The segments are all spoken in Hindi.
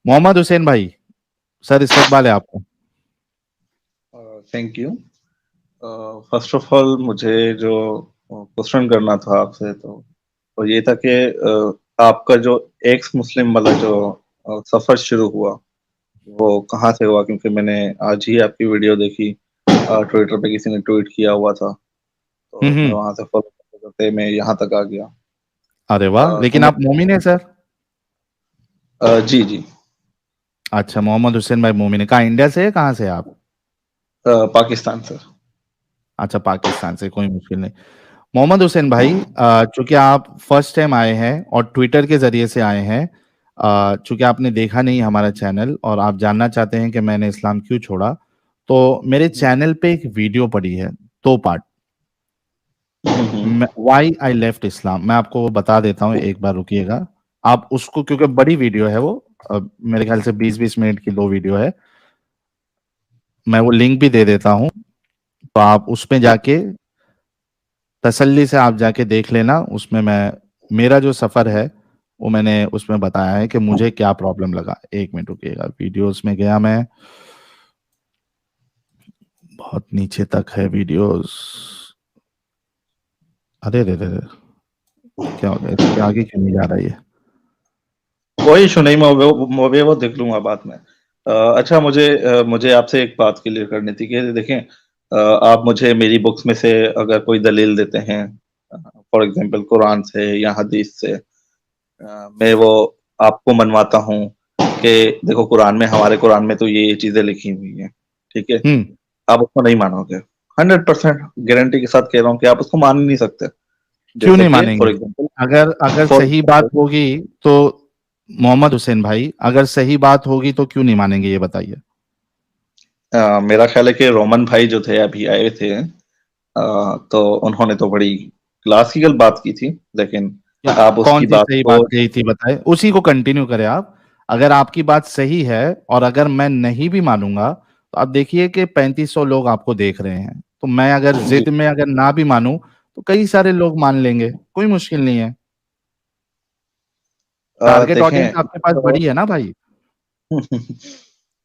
मोहम्मद हुसैन भाई, सर इस्तकबाल है आपको। Thank you. First of all मुझे जो क्वेश्चन करना था आपसे तो ये था कि आपका जो एक्स मुस्लिम वाला जो सफर शुरू हुआ वो कहाँ से हुआ, क्योंकि मैंने आज ही आपकी वीडियो देखी, ट्विटर पे किसी ने ट्वीट किया हुआ था, तो मैं हम्म। वहां से फॉलो करते करते मैं यहाँ तक आ गया। अरे वाह, तो लेकिन मैं आप मोमिन है सर। जी जी। अच्छा, मोहम्मद हुसैन भाई मोमिन है। कहाँ, इंडिया से है, कहाँ से है आप? पाकिस्तान सर। अच्छा, पाकिस्तान से, कोई मुश्किल नहीं। मोहम्मद हुसैन भाई, चूंकि आप फर्स्ट टाइम आए हैं और ट्विटर के जरिए से आए हैं, चूंकि आपने देखा नहीं हमारा चैनल और आप जानना चाहते हैं कि मैंने इस्लाम क्यों छोड़ा, तो मेरे चैनल पे एक वीडियो पड़ी है, 2 पार्ट, वाई आई लेफ्ट इस्लाम। मैं आपको वो बता देता हूँ, एक बार रुकिएगा। आप उसको, क्योंकि बड़ी वीडियो है वो, मेरे ख्याल से 20-20 मिनट की 2 वीडियो है। मैं वो लिंक भी दे देता हूँ, तो आप उसमें जाके तसल्ली से आप जाके देख लेना। उसमें मैं, मेरा जो सफर है वो मैंने उसमें बताया है कि मुझे क्या प्रॉब्लम लगा। 1 मिनट रुकिएगा, वीडियोस में गया मैं, बहुत नीचे तक है वीडियोस। अरे रे रे रे, क्या हो गया, इसके आगे क्यों नहीं जा रहा ये? कोई इशू नहीं, मैं वो देख लूंगा बाद में। अच्छा, मुझे आपसे एक बात क्लियर करनी थी कि देखें, आप मुझे मेरी बुक्स में से अगर कोई दलील देते हैं, फॉर एग्जांपल कुरान से या हदीस से, मैं वो आपको मनवाता हूँ कि देखो कुरान में, हमारे कुरान में तो ये चीजें लिखी हुई हैं, ठीक है, हम्म। आप उसको नहीं मानोगे। 100% गारंटी के साथ कह रहा हूँ कि आप उसको मान ही नहीं सकते। क्यों जैसे नहीं कि मानेंगे? अगर अगर फॉर सही बात एग्जांपल होगी तो, मोहम्मद हुसैन भाई, अगर सही बात होगी तो क्यों नहीं मानेंगे, ये बताइए। मेरा ख्याल है कि रोमन भाई जो थे अभी आए थे, तो उन्होंने तो बड़ी क्लासिकल बात की थी, लेकिन क्या, आप कौन उसकी सी बात सही को बात कही थी बताए, उसी को कंटिन्यू करें आप। अगर आपकी बात सही है और अगर मैं नहीं भी मानूंगा, तो आप देखिए कि 3500 लोग आपको देख रहे हैं, तो मैं अगर जी। जिद में अगर ना भी मानूं तो कई सारे लोग मान लेंगे, कोई मुश्किल नहीं है। टारगेट ऑडियंस देखें आपके पास तो बड़ी है ना भाई।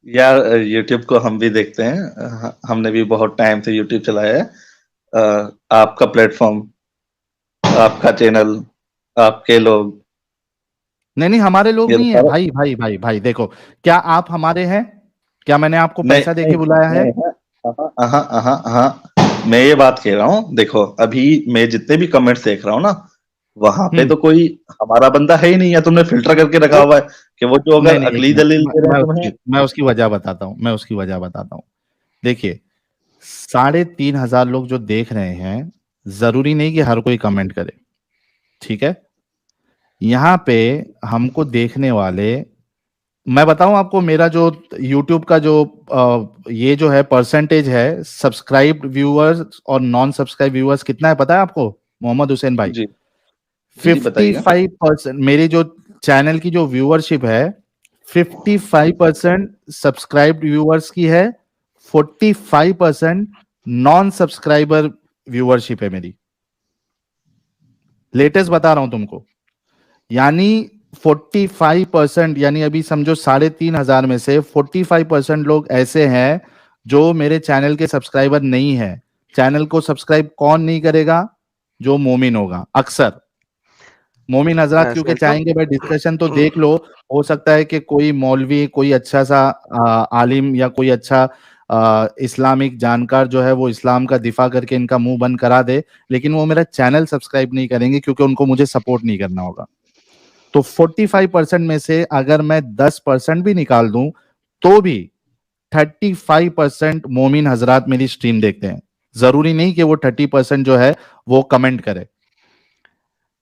यार, यूट्यूब को हम भी देखते हैं, हमने भी बहुत टाइम से यूट्यूब चलाया है। आपका प्लेटफॉर्म, आपका चैनल, आपके लोग, नहीं नहीं, हमारे लोग ये तो नहीं है सारा। भाई, भाई भाई भाई, देखो, क्या आप हमारे हैं? क्या मैंने आपको नहीं पैसा दे नहीं के बुलाया है? नहीं, मैं ये बात कह रहा हूँ, देखो अभी मैं जितने भी कमेंट्स देख रहा हूँ ना, वहां पे हम्म। तो कोई हमारा बंदा है ही नहीं है, तुमने फिल्टर करके रखा वो, हुआ है कि वो जो नहीं अगर नहीं, एक अगली मिनट, दलील दे रहे हैं तुम्हें। मैं उसकी वजह बताता हूँ, मैं उसकी वजह बताता हूँ। देखिए, 3500 लोग जो देख रहे हैं, जरूरी नहीं कि हर कोई कमेंट करे, ठीक है? यहाँ पे हमको देखने वाले, मैं बताऊं आपको, मेरा जो YouTube का जो ये जो है परसेंटेज है, सब्सक्राइब्ड व्यूअर्स और नॉन सब्सक्राइब व्यूअर्स कितना है पता है आपको, मोहम्मद हुसैन भाई? जी जी जी, बताइए। 55%। मेरी जो चैनल की जो व्यूअरशिप है, 55% सब्सक्राइब्ड व्यूअर्स की है, 45% नॉन सब्सक्राइबर व्यूअरशिप है मेरी। लेटेस्ट बता रहा हूं तुमको, यानी 45%, यानी अभी समझो 3500 में से 45% लोग ऐसे हैं जो मेरे चैनल के सब्सक्राइबर नहीं है। चैनल को सब्सक्राइब कौन नहीं करेगा? जो मोमिन होगा अक्सर। मोमिन हजरात क्योंकि सैन साहब। चाहेंगे भाई डिस्कशन तो देख लो, हो सकता है कि कोई मौलवी, कोई अच्छा सा आलिम या कोई अच्छा इस्लामिक जानकार जो है वो इस्लाम का दिफा करके इनका मुंह बंद करा दे, लेकिन वो मेरा चैनल सब्सक्राइब नहीं करेंगे क्योंकि उनको मुझे सपोर्ट नहीं करना होगा। तो 45% में से अगर मैं 10% भी निकाल दूं, तो भी 35% मोमिन हजरात मेरी स्ट्रीम देखते हैं। जरूरी नहीं कि वो 30% जो है वो कमेंट करे।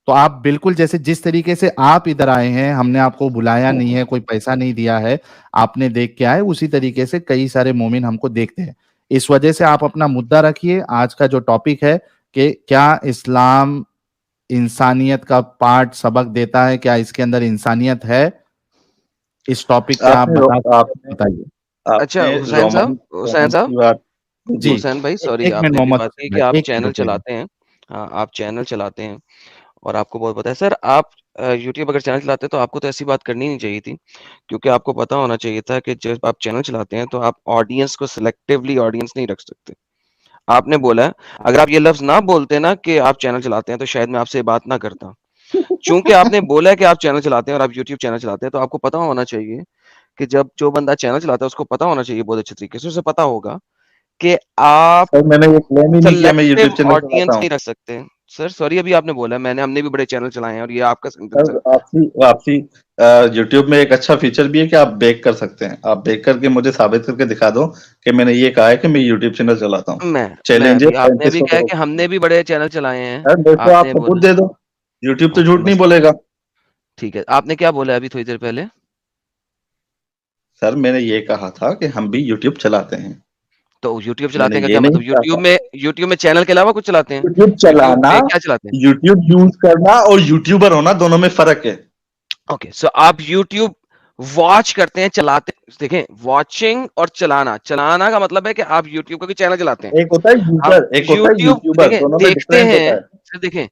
तो आप बिल्कुल, जैसे जिस तरीके से आप इधर आए हैं, हमने आपको बुलाया नहीं है, कोई पैसा नहीं दिया है, आपने देख के आए, उसी तरीके से कई सारे मोमिन हमको देखते हैं। इस वजह से आप अपना मुद्दा रखिए। आज का जो टॉपिक है कि क्या इस्लाम इंसानियत का पाठ सबक देता है, क्या इसके अंदर इंसानियत है, इस टॉपिक पे आप आपने बता सकते हैं, आपने बताइए। अच्छा, आपने हुसैन रोमन साहब, हुसैन रोमन साहब, की बात। जी, जी। हुसैन भाई, एक सॉरी, एक मिनट आपने अभी मोहम्मद बात की हुसैन कि भाई, आप एक मिनट चैनल रुकिएगा। चलाते हैं। हाँ, आप चैनल चलाते हैं और आपको बहुत पता है सर, आप यूट्यूब अगर चैनल चलाते हैं तो आपको तो ऐसी बात करनी नहीं चाहिए थी, क्योंकि आपको पता होना चाहिए था कि जब आप चैनल चलाते हैं तो आप ऑडियंस को सिलेक्टिवली ऑडियंस नहीं रख सकते। आपने बोला है, अगर आप ये लफ्ज ना बोलते ना कि आप चैनल चलाते हैं तो शायद मैं आपसे बात ना करता। चूंकि आपने बोला है कि आप चैनल चलाते हैं और आप यूट्यूब चैनल चलाते हैं, तो आपको पता होना चाहिए कि जब जो बंदा चैनल चलाता है उसको पता होना चाहिए बहुत अच्छे तरीके से, उसे पता होगा कि आप सर मैंने ये क्लेम ही नहीं किया मैं यूट्यूब सेलेक्टिव चैनल चलाता ऑडियंस हूँ। नहीं रख सकते। सर सॉरी, अभी आपने बोला है, हमने भी बड़े चैनल चलाए हैं और ये आपका सेंटेंस है। सर आपसी आपसी यूट्यूब में एक अच्छा फीचर भी है कि आप बेक कर सकते हैं। आप बेक करके मुझे साबित करके दिखा दो कि मैंने ये कहा है कि मैं यूट्यूब चैनल चलाता हूँ। मैं चैलेंज है अभी आपने भी 3500 कहा है करोड़। कि हमने भी बड़े चैनल चलाए हैं। सर मेरे को आप आपने सबूत बोला, दे दो। यूट्यूब तो ओके झूठ नहीं मसला, बोलेगा। ठीक है। आपने क्या बोला अभी थोड़ी देर पहले? सर मैंने ये कहा था कि हम भी यूट्यूब चलाते हैं। तो यूट्यूब चलाते मैंने हैं का ये क्या नहीं मतलब? कहा था यूट्यूब में चैनल के अलावा कुछ चलाते हैं? यूट्यूब यूट्यूब चलाना, पे क्या चलाते हैं? यूट्यूब यूज करना और यूट्यूबर होना दोनों में फर्क है। ओके, सो आप यूट्यूब वॉच करते हैं, चलाते, देखें, वॉचिंग और चलाना, चलाना का मतलब है कि आप यूट्यूब का कोई चैनल चलाते हैं। एक होता है आप यूजर, एक होता है यूट्यूब यूट्यूबर, देखें, दोनों में देखते डिफरेंस होता हैं, है। सर देखें,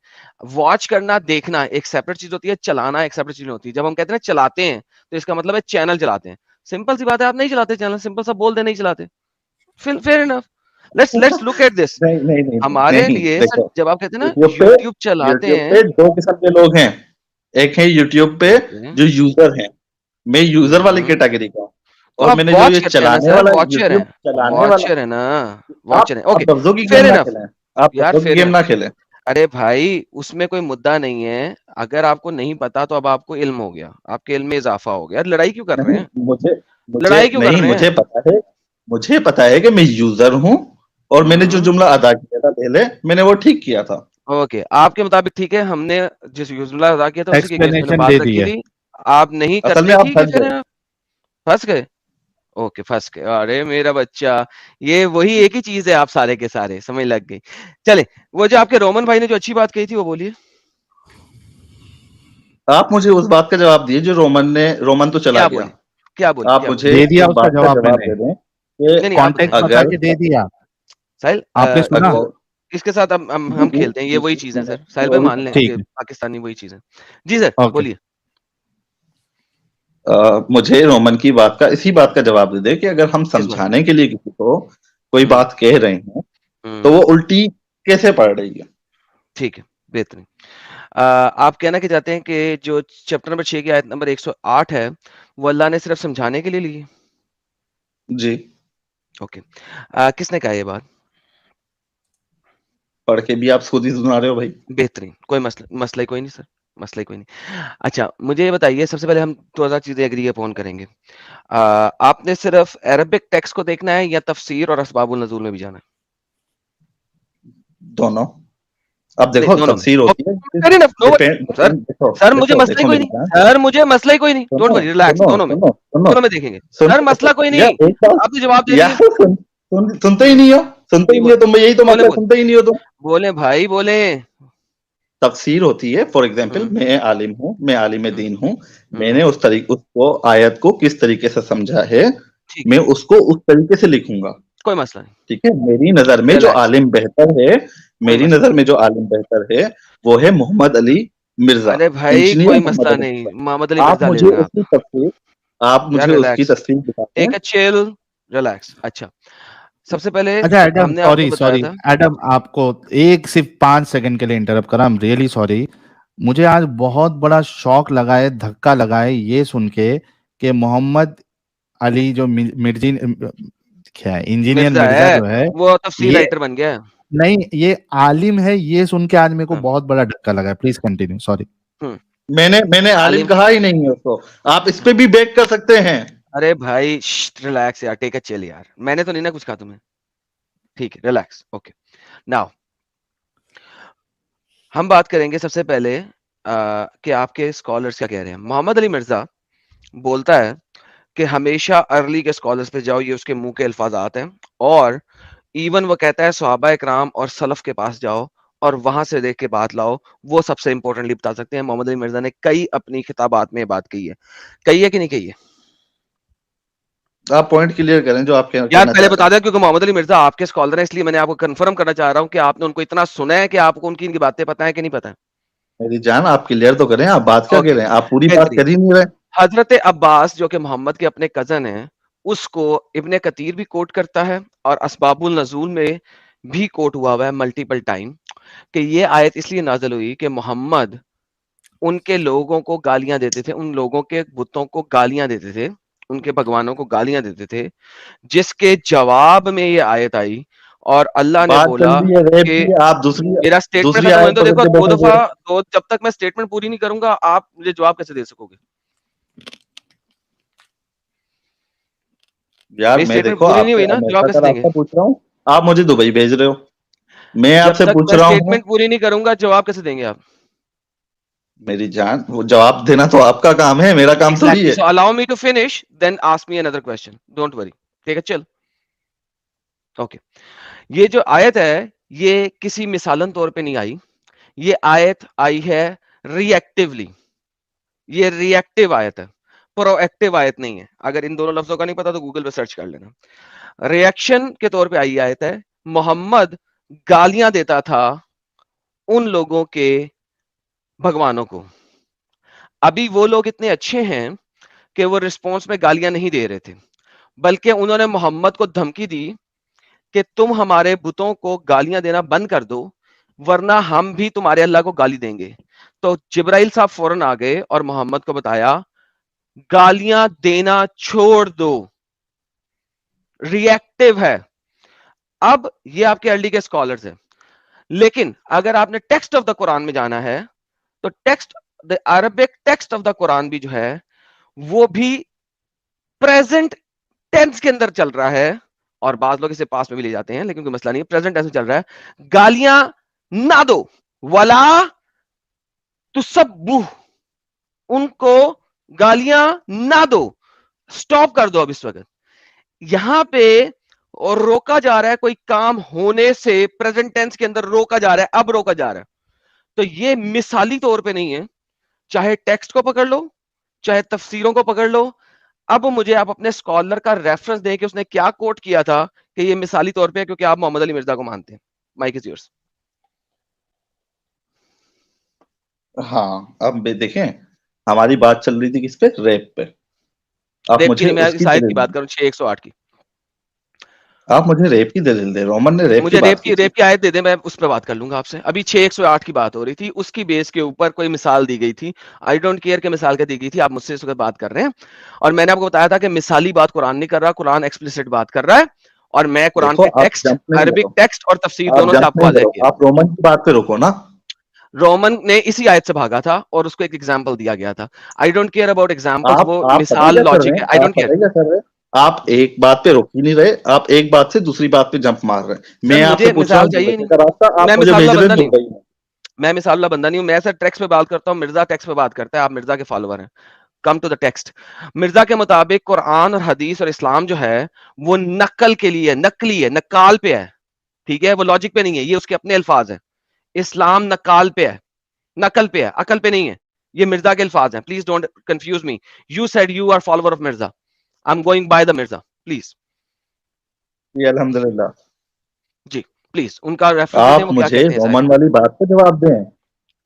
वॉच करना, देखना एक सेपरेट चीज होती है, चलाना एक सेपरेट चीज होती है। जब हम कहते हैं ना चलाते हैं, तो इसका मतलब है चैनल चलाते हैं। सिंपल सी बात है, आप नहीं चलाते चैनल, सिंपल सा बोल दे नहीं चलाते। Fair enough. Let's look at this. नहीं नहीं नहीं नहीं हमारे नहीं, लिए सर, देखो जब आप कहते हैं ना यूट्यूब पे यूट्यूब चलाते यूट्यूब पे हैं, दो किस्म के लोग हैं। एक है यूट्यूब पे ओके, जो यूजर हैं, मैं यूजर वाली हम्म, कैटेगरी का हूं। तो और आप मैंने जो वॉच ये करते हैं ना चलाने सर, वाला वॉचर यूट्यूब हैं, चलाने वाला, वॉचर है ना, वॉचर है, ओके, आप लफ्जों की गेम फेयर ना इनफ। खेलें। आप यार लफ्जों की फेयर गेम इनफ। ना खेलें। अरे भाई, उसमें कोई मुद्दा नहीं है। अगर आपको नहीं पता तो अब आपको इल्म हो गया, आपके इल्म में इजाफा हो गया। यार लड़ाई क्यों कर रहे नहीं हैं? मुझे मुझे लड़ाई क्यों कर नहीं रहे हैं? मुझे पता है कि मैं यूजर हूं। और मैंने जो हम्म, जुमला अदा किया था पहले, मैंने वो ठीक किया था। ओके, आपके मुताबिक ठीक है। हमने जिस जुमला अदा किया था उसी के अगेंस्ट मैंने एक्सप्लेनेशन बात दे दी रखी है। थी। आप नहीं असल में करते, आप ठीक है, फंस फिर गए। आप फंस गए। ओके, फंस गए। अरे मेरा बच्चा, ये वही एक ही चीज है, आप सारे के सारे समझ लग गई। चले, वो जो आपके रोमन भाई ने जो अच्छी बात कही थी वो बोलिए। आप मुझे उस बात का जवाब दिए जो रोमन तो चला क्या गया। बोली? क्या बोली? आप क्या बोली? मुझे दे दिया इस उसका बात का जवाब जवाब मैंने, दे दें कि नहीं नहीं, आप बताएं। कॉन्टेक्स्ट बता अगर के दे दिया। साहिल, आपने सुना? वो अगर इसके साथ हम खेलते हैं, ये वही चीज है सर। साहिल भाई मान लें ठीक कि है, पाकिस्तानी वही चीज है। जी सर, ओके। बोलिए। मुझे रोमन की बात का इसी बात का जवाब दे दे कि अगर हम किस बात? समझाने के लिए किसी को कोई हम्म, बात कह रहे हैं तो वो हम्म, उल्टी कैसे पड़ रही है। ठीक है, बेहतरीन। आप कहना क्या चाहते हैं कि जो चैप्टर नंबर 6 की आयत नंबर 108 है, वो अल्लाह ने सिर्फ समझाने के लिए ली है? जी। ओके। किसने कहा ये बात? पढ़ के भी आप खुद ही सुना रहे हो भाई। बेहतरीन, कोई मसला ही कोई नहीं सर, मसला ही कोई नहीं। अच्छा, मुझे ये बताइए, सबसे पहले हम 2000 चीजें एग्री अपॉन करेंगे। आपने सिर्फ अरबिक टेक्स्ट को देखना है या तफसीर और असबाबुल नज़ूल में भी जाना है? दोनों। अब नहीं, देखो दोनों में। तफसीर होती है। Fair enough, no worry. Depend sir, depend देखो सर मुझे देखो मसला ही देखो कोई मेरी नहीं, जान। सर मुझे मसला ही कोई नहीं, डोंट सुनो वरी, रिलैक्स, सुनो दोनों में, सुनो सुनो दोनों में देखेंगे। सर सुनो मसला कोई यार नहीं, एक बात। आप तो जवाब दे यार दिए। सुनते ही नहीं हो। सुनते जी ही नहीं हो बोले, तुम, यही तो बोले मसला है, बोले, सुनते ही नहीं हो तुम। बोले भाई बोले। तफसीर होती है, फॉर एग्जाम्पल हम्म, मैं आलिम हूँ, मैं आलिम हम्म, दीन हूँ। मैंने हम्म, उसको आयत को किस तरीके से समझा है, ठीक मैं है, उसको उस तरीके से लिखूंगा। कोई मसला नहीं, ठीक है, मेरी नजर में जो रिलैक्स, आलिम बेहतर है, कोई मेरी मसला नजर नहीं। में जो आलिम बेहतर है वो है मोहम्मद अली मिर्जा, अरे भाई इंजीनियर कोई मोहम्मद मसला अली नहीं, मिर्जा। मोहम्मद अली आप मिर्जा ले मुझे लें आप। उसकी तस्वीर आप यार मुझे उसकी रिलैक्स, तस्वीर दिखाते टेक हैं। A chill, relax. अच्छा, सबसे पहले अच्छा एडम, हमने आपको सॉरी बताया सॉरी था। एडम, आपको एक सिर्फ 5 सेकंड के लिए इंटरप्ट करा, आई एम रियली सॉरी। मुझे आज बहुत बड़ा शौक लगा है, धक्का लगा है ये सुन के कि मोहम्मद अली जो मिर्जी, क्या है, इंजीनियर मिर्जा मिर्जा है, जो है, वो तफसीर ये राइटर बन गया है। नहीं, ये आलिम है, ये सुन के आज मेरे को हाँ, बहुत बड़ा धक्का लगा है। Please continue, sorry. हम्म, मैंने आलिम आलिम, कहा ही नहीं है उसको। आप इस पे भी बेक कर सकते हैं। अरे भाई रिलैक्स यार, टेक अ चिल यार, मैंने तो नहीं ना कुछ कहा तुम्हें। ठीक है, रिलैक्स, ओके। नाउ हम बात करेंगे सबसे पहले कि आपके स्कॉलर्स क्या कह रहे हैं। मोहम्मद अली मिर्जा बोलता है कि हमेशा अर्ली के स्कॉलर्स पे जाओ, ये उसके मुंह के अल्फाजात हैं। और इवन वो कहता है सहाबा इकराम और सलफ के पास जाओ और वहां से देख के बात लाओ, वो सबसे इंपॉर्टेंटली बता सकते हैं। मोहम्मद अली मिर्जा ने कई अपनी खिताबात में बात कही है कि नहीं कही है? आप पॉइंट क्लियर करें जो आप यार कहना पहले चाहते बता हैं। दें, क्योंकि मोहम्मद अली मिर्जा आपके स्कॉलर है, इसलिए मैंने आपको कंफर्म करना चाह रहा हूं कि आपने उनको इतना सुना है कि आपको उनकी इनकी बातें पता है कि नहीं पता है। मेरी जान आप क्लियर तो करें, आप बात क्या कह ओके, रहे हैं? आप पूरी बात बेहतरीन। कर ही नहीं रहे। हज़रत अब्बास जो कि मोहम्मद के अपने कज़न हैं, उसको इब्न कतीर भी कोट करता है और अस्बाबुल नज़ूल में भी कोट हुआ है मल्टीपल टाइम कि ये आयत इसलिए नाज़िल हुई कि मोहम्मद उनके लोगों को गालियाँ देते थे, उन लोगों के बुतों को गालियाँ देते थे, उनके भगवानों को गालियाँ देते थे, जिसके जवाब में ये आयत आई और अल्लाह ने बात चल बोला रही है रेप कि की, आप दूसरी मेरा स्टेटमेंट दूसरी खत्म होने आयत दो। पकड़ देखो के 2 बैठे हुए दफ़ा हैं। 2 जब तक मैं स्टेटमेंट पूरी नहीं करूँगा, आप मुझे जवाब कैसे दे सकोगे? यार मेरी मैं स्टेटमेंट देखो पूरी नहीं आपसे हुई ना, जवाब अमेरिका कैसे का देंगे? रास्ता पूछ रहा हूँ, आप मुझे दुबई भेज रहे हो। मैं जब आपसे तक पूछ मैं रहा हूँ, स्टेटमेंट पूरी नहीं करूँगा, जवाब कैसे देंगे आप? मेरी जान वो जवाब देना तो आपका काम है, मेरा काम थोड़ी एग्ज़ैक्टली, है। So allow me to finish, then ask me another question, don't worry. ठीक है, चिल। ओके। ये जो आयत है, ये किसी मिसालन तौर पे नहीं आई। ये आयत आई है रिएक्टिवली। ये रिएक्टिव आयत है, प्रोएक्टिव आयत नहीं है। अगर इन दोनों लफ्जों का नहीं पता तो गूगल पे सर्च कर लेना। रिएक्शन के तौर पे आई आयत है। मोहम्मद गालियां देता था उन लोगों के भगवानों को। अभी वो लोग इतने अच्छे हैं कि वो रिस्पॉन्स में गालियां नहीं दे रहे थे, बल्कि उन्होंने मोहम्मद को धमकी दी कि तुम हमारे बुतों को गालियां देना बंद कर दो, वरना हम भी तुम्हारे अल्लाह को गाली देंगे। तो जिब्राइल साहब फौरन आ गए और मोहम्मद को बताया, गालियां देना छोड़ दो, रिएक्टिव है। अब ये आपके अर्ली के स्कॉलर्स हैं, लेकिन अगर आपने टेक्स्ट ऑफ द कुरान में जाना है तो text, the Arabic text of the Quran भी जो है वो भी प्रेजेंट टेंस के अंदर चल रहा है, और बाद लोग इसे पास में भी ले जाते हैं, लेकिन कोई मसला नहीं है, प्रेजेंट टेंस में चल रहा है। गालियां ना दो, वला तुसब्बुह, उनको गालियां ना दो, स्टॉप कर दो। अब इस वक्त यहां पे और रोका जा रहा है, कोई काम होने से प्रेजेंट टेंस के अंदर रोका जा रहा है, अब रोका जा रहा है। तो ये मिसाली तौर पे नहीं है। चाहे टेक्स्ट को पकड़ लो, चाहे तफसीरों को पकड़ लो। अब मुझे आप अपने स्कॉलर का रेफरेंस दें कि उसने क्या कोट किया था कि ये मिसाली तौर पे है, क्योंकि आप मोहम्मद अली मिर्जा को मानते हैं। Mike is yours. हाँ, अब देखें, हमारी बात चल रही थी किस पे? रेप पे। आप रेप की मुझे नहीं, मैं उसकी इस आयत की दलील बात दें। करूं 6:108 की। आप मुझे रेप की दलील दें। रोमन ने रेप की मुझे बात की थी। रेप की आयत दे दे, मैं उस पर बात कर लूंगा आपसे। अभी 6:108 की बात हो रही थी, उसकी बेस के ऊपर कोई मिसाल दी गई थी। आई डोंट केयर कि मिसाल क्या दी गई थी, आप मुझसे इस वक्त बात कर रहे हैं। और मैंने आपको बताया था कि मिसाली बात कुरान नहीं कर रहा, कुरान एक्सप्लिसिट बात कर रहा है। और मैं कुरान देखो के आप टेक्स्ट, जंप नहीं अरबिक करो, टेक्स्ट और तफसीर आप दोनों से जंप आपको नहीं वाज़ेह करो, किया। आप रोमन की बात पे रुको ना। रोमन ने इसी आयत से भागा था और उसको एक एग्जाम्पल दिया गया था। I don't care about examples, वो आप पता है मिसाल क्या कर रहे लॉजिक हैं? है, आई आप डोंट केयर। पता है क्या कर रहे हैं? आप एक बात पे रुक ही नहीं रहे, आप एक बात से दूसरी बात पे जंप मार रहे हैं। सर मैं आपसे मुझे पूछ रहा मिसाल हूँ चाहिए दुबई नहीं, का रास्ता, आप मैं मुझे मिसाल भेज वाला रहे बंदा हैं नहीं हूं। दुबई में। मैं मिसाल वाला बंदा नहीं हूं, मैं सर टेक्स्ट पे बात करता हूं। मिर्जा टेक्स्ट पे बात करता है, आप मिर्जा के फॉलोअर हैं। Come to the text. Mirza के मुताबिक कुरान और हदीस और इस्लाम जो है वो नकल के लिए, नकली है, नकाल पे है। ठीक है, वो लॉजिक पे नहीं है, ये उसके अपने अल्फाज हैं। इस्लाम नकाल पे है, नकल पे है, अकल पे नहीं है। ये मिर्जा के अल्फाज हैं, please don't confuse me. You said you are follower of Mirza, I am going by the Mirza, please. जी अल्हम्दुलिल्लाह। जी, प्लीज उनका रेफरेंस दे दें, आप वो क्या मुझे कहते हैं इस आयत रोमन पे। वाली बात पे जवाब दें।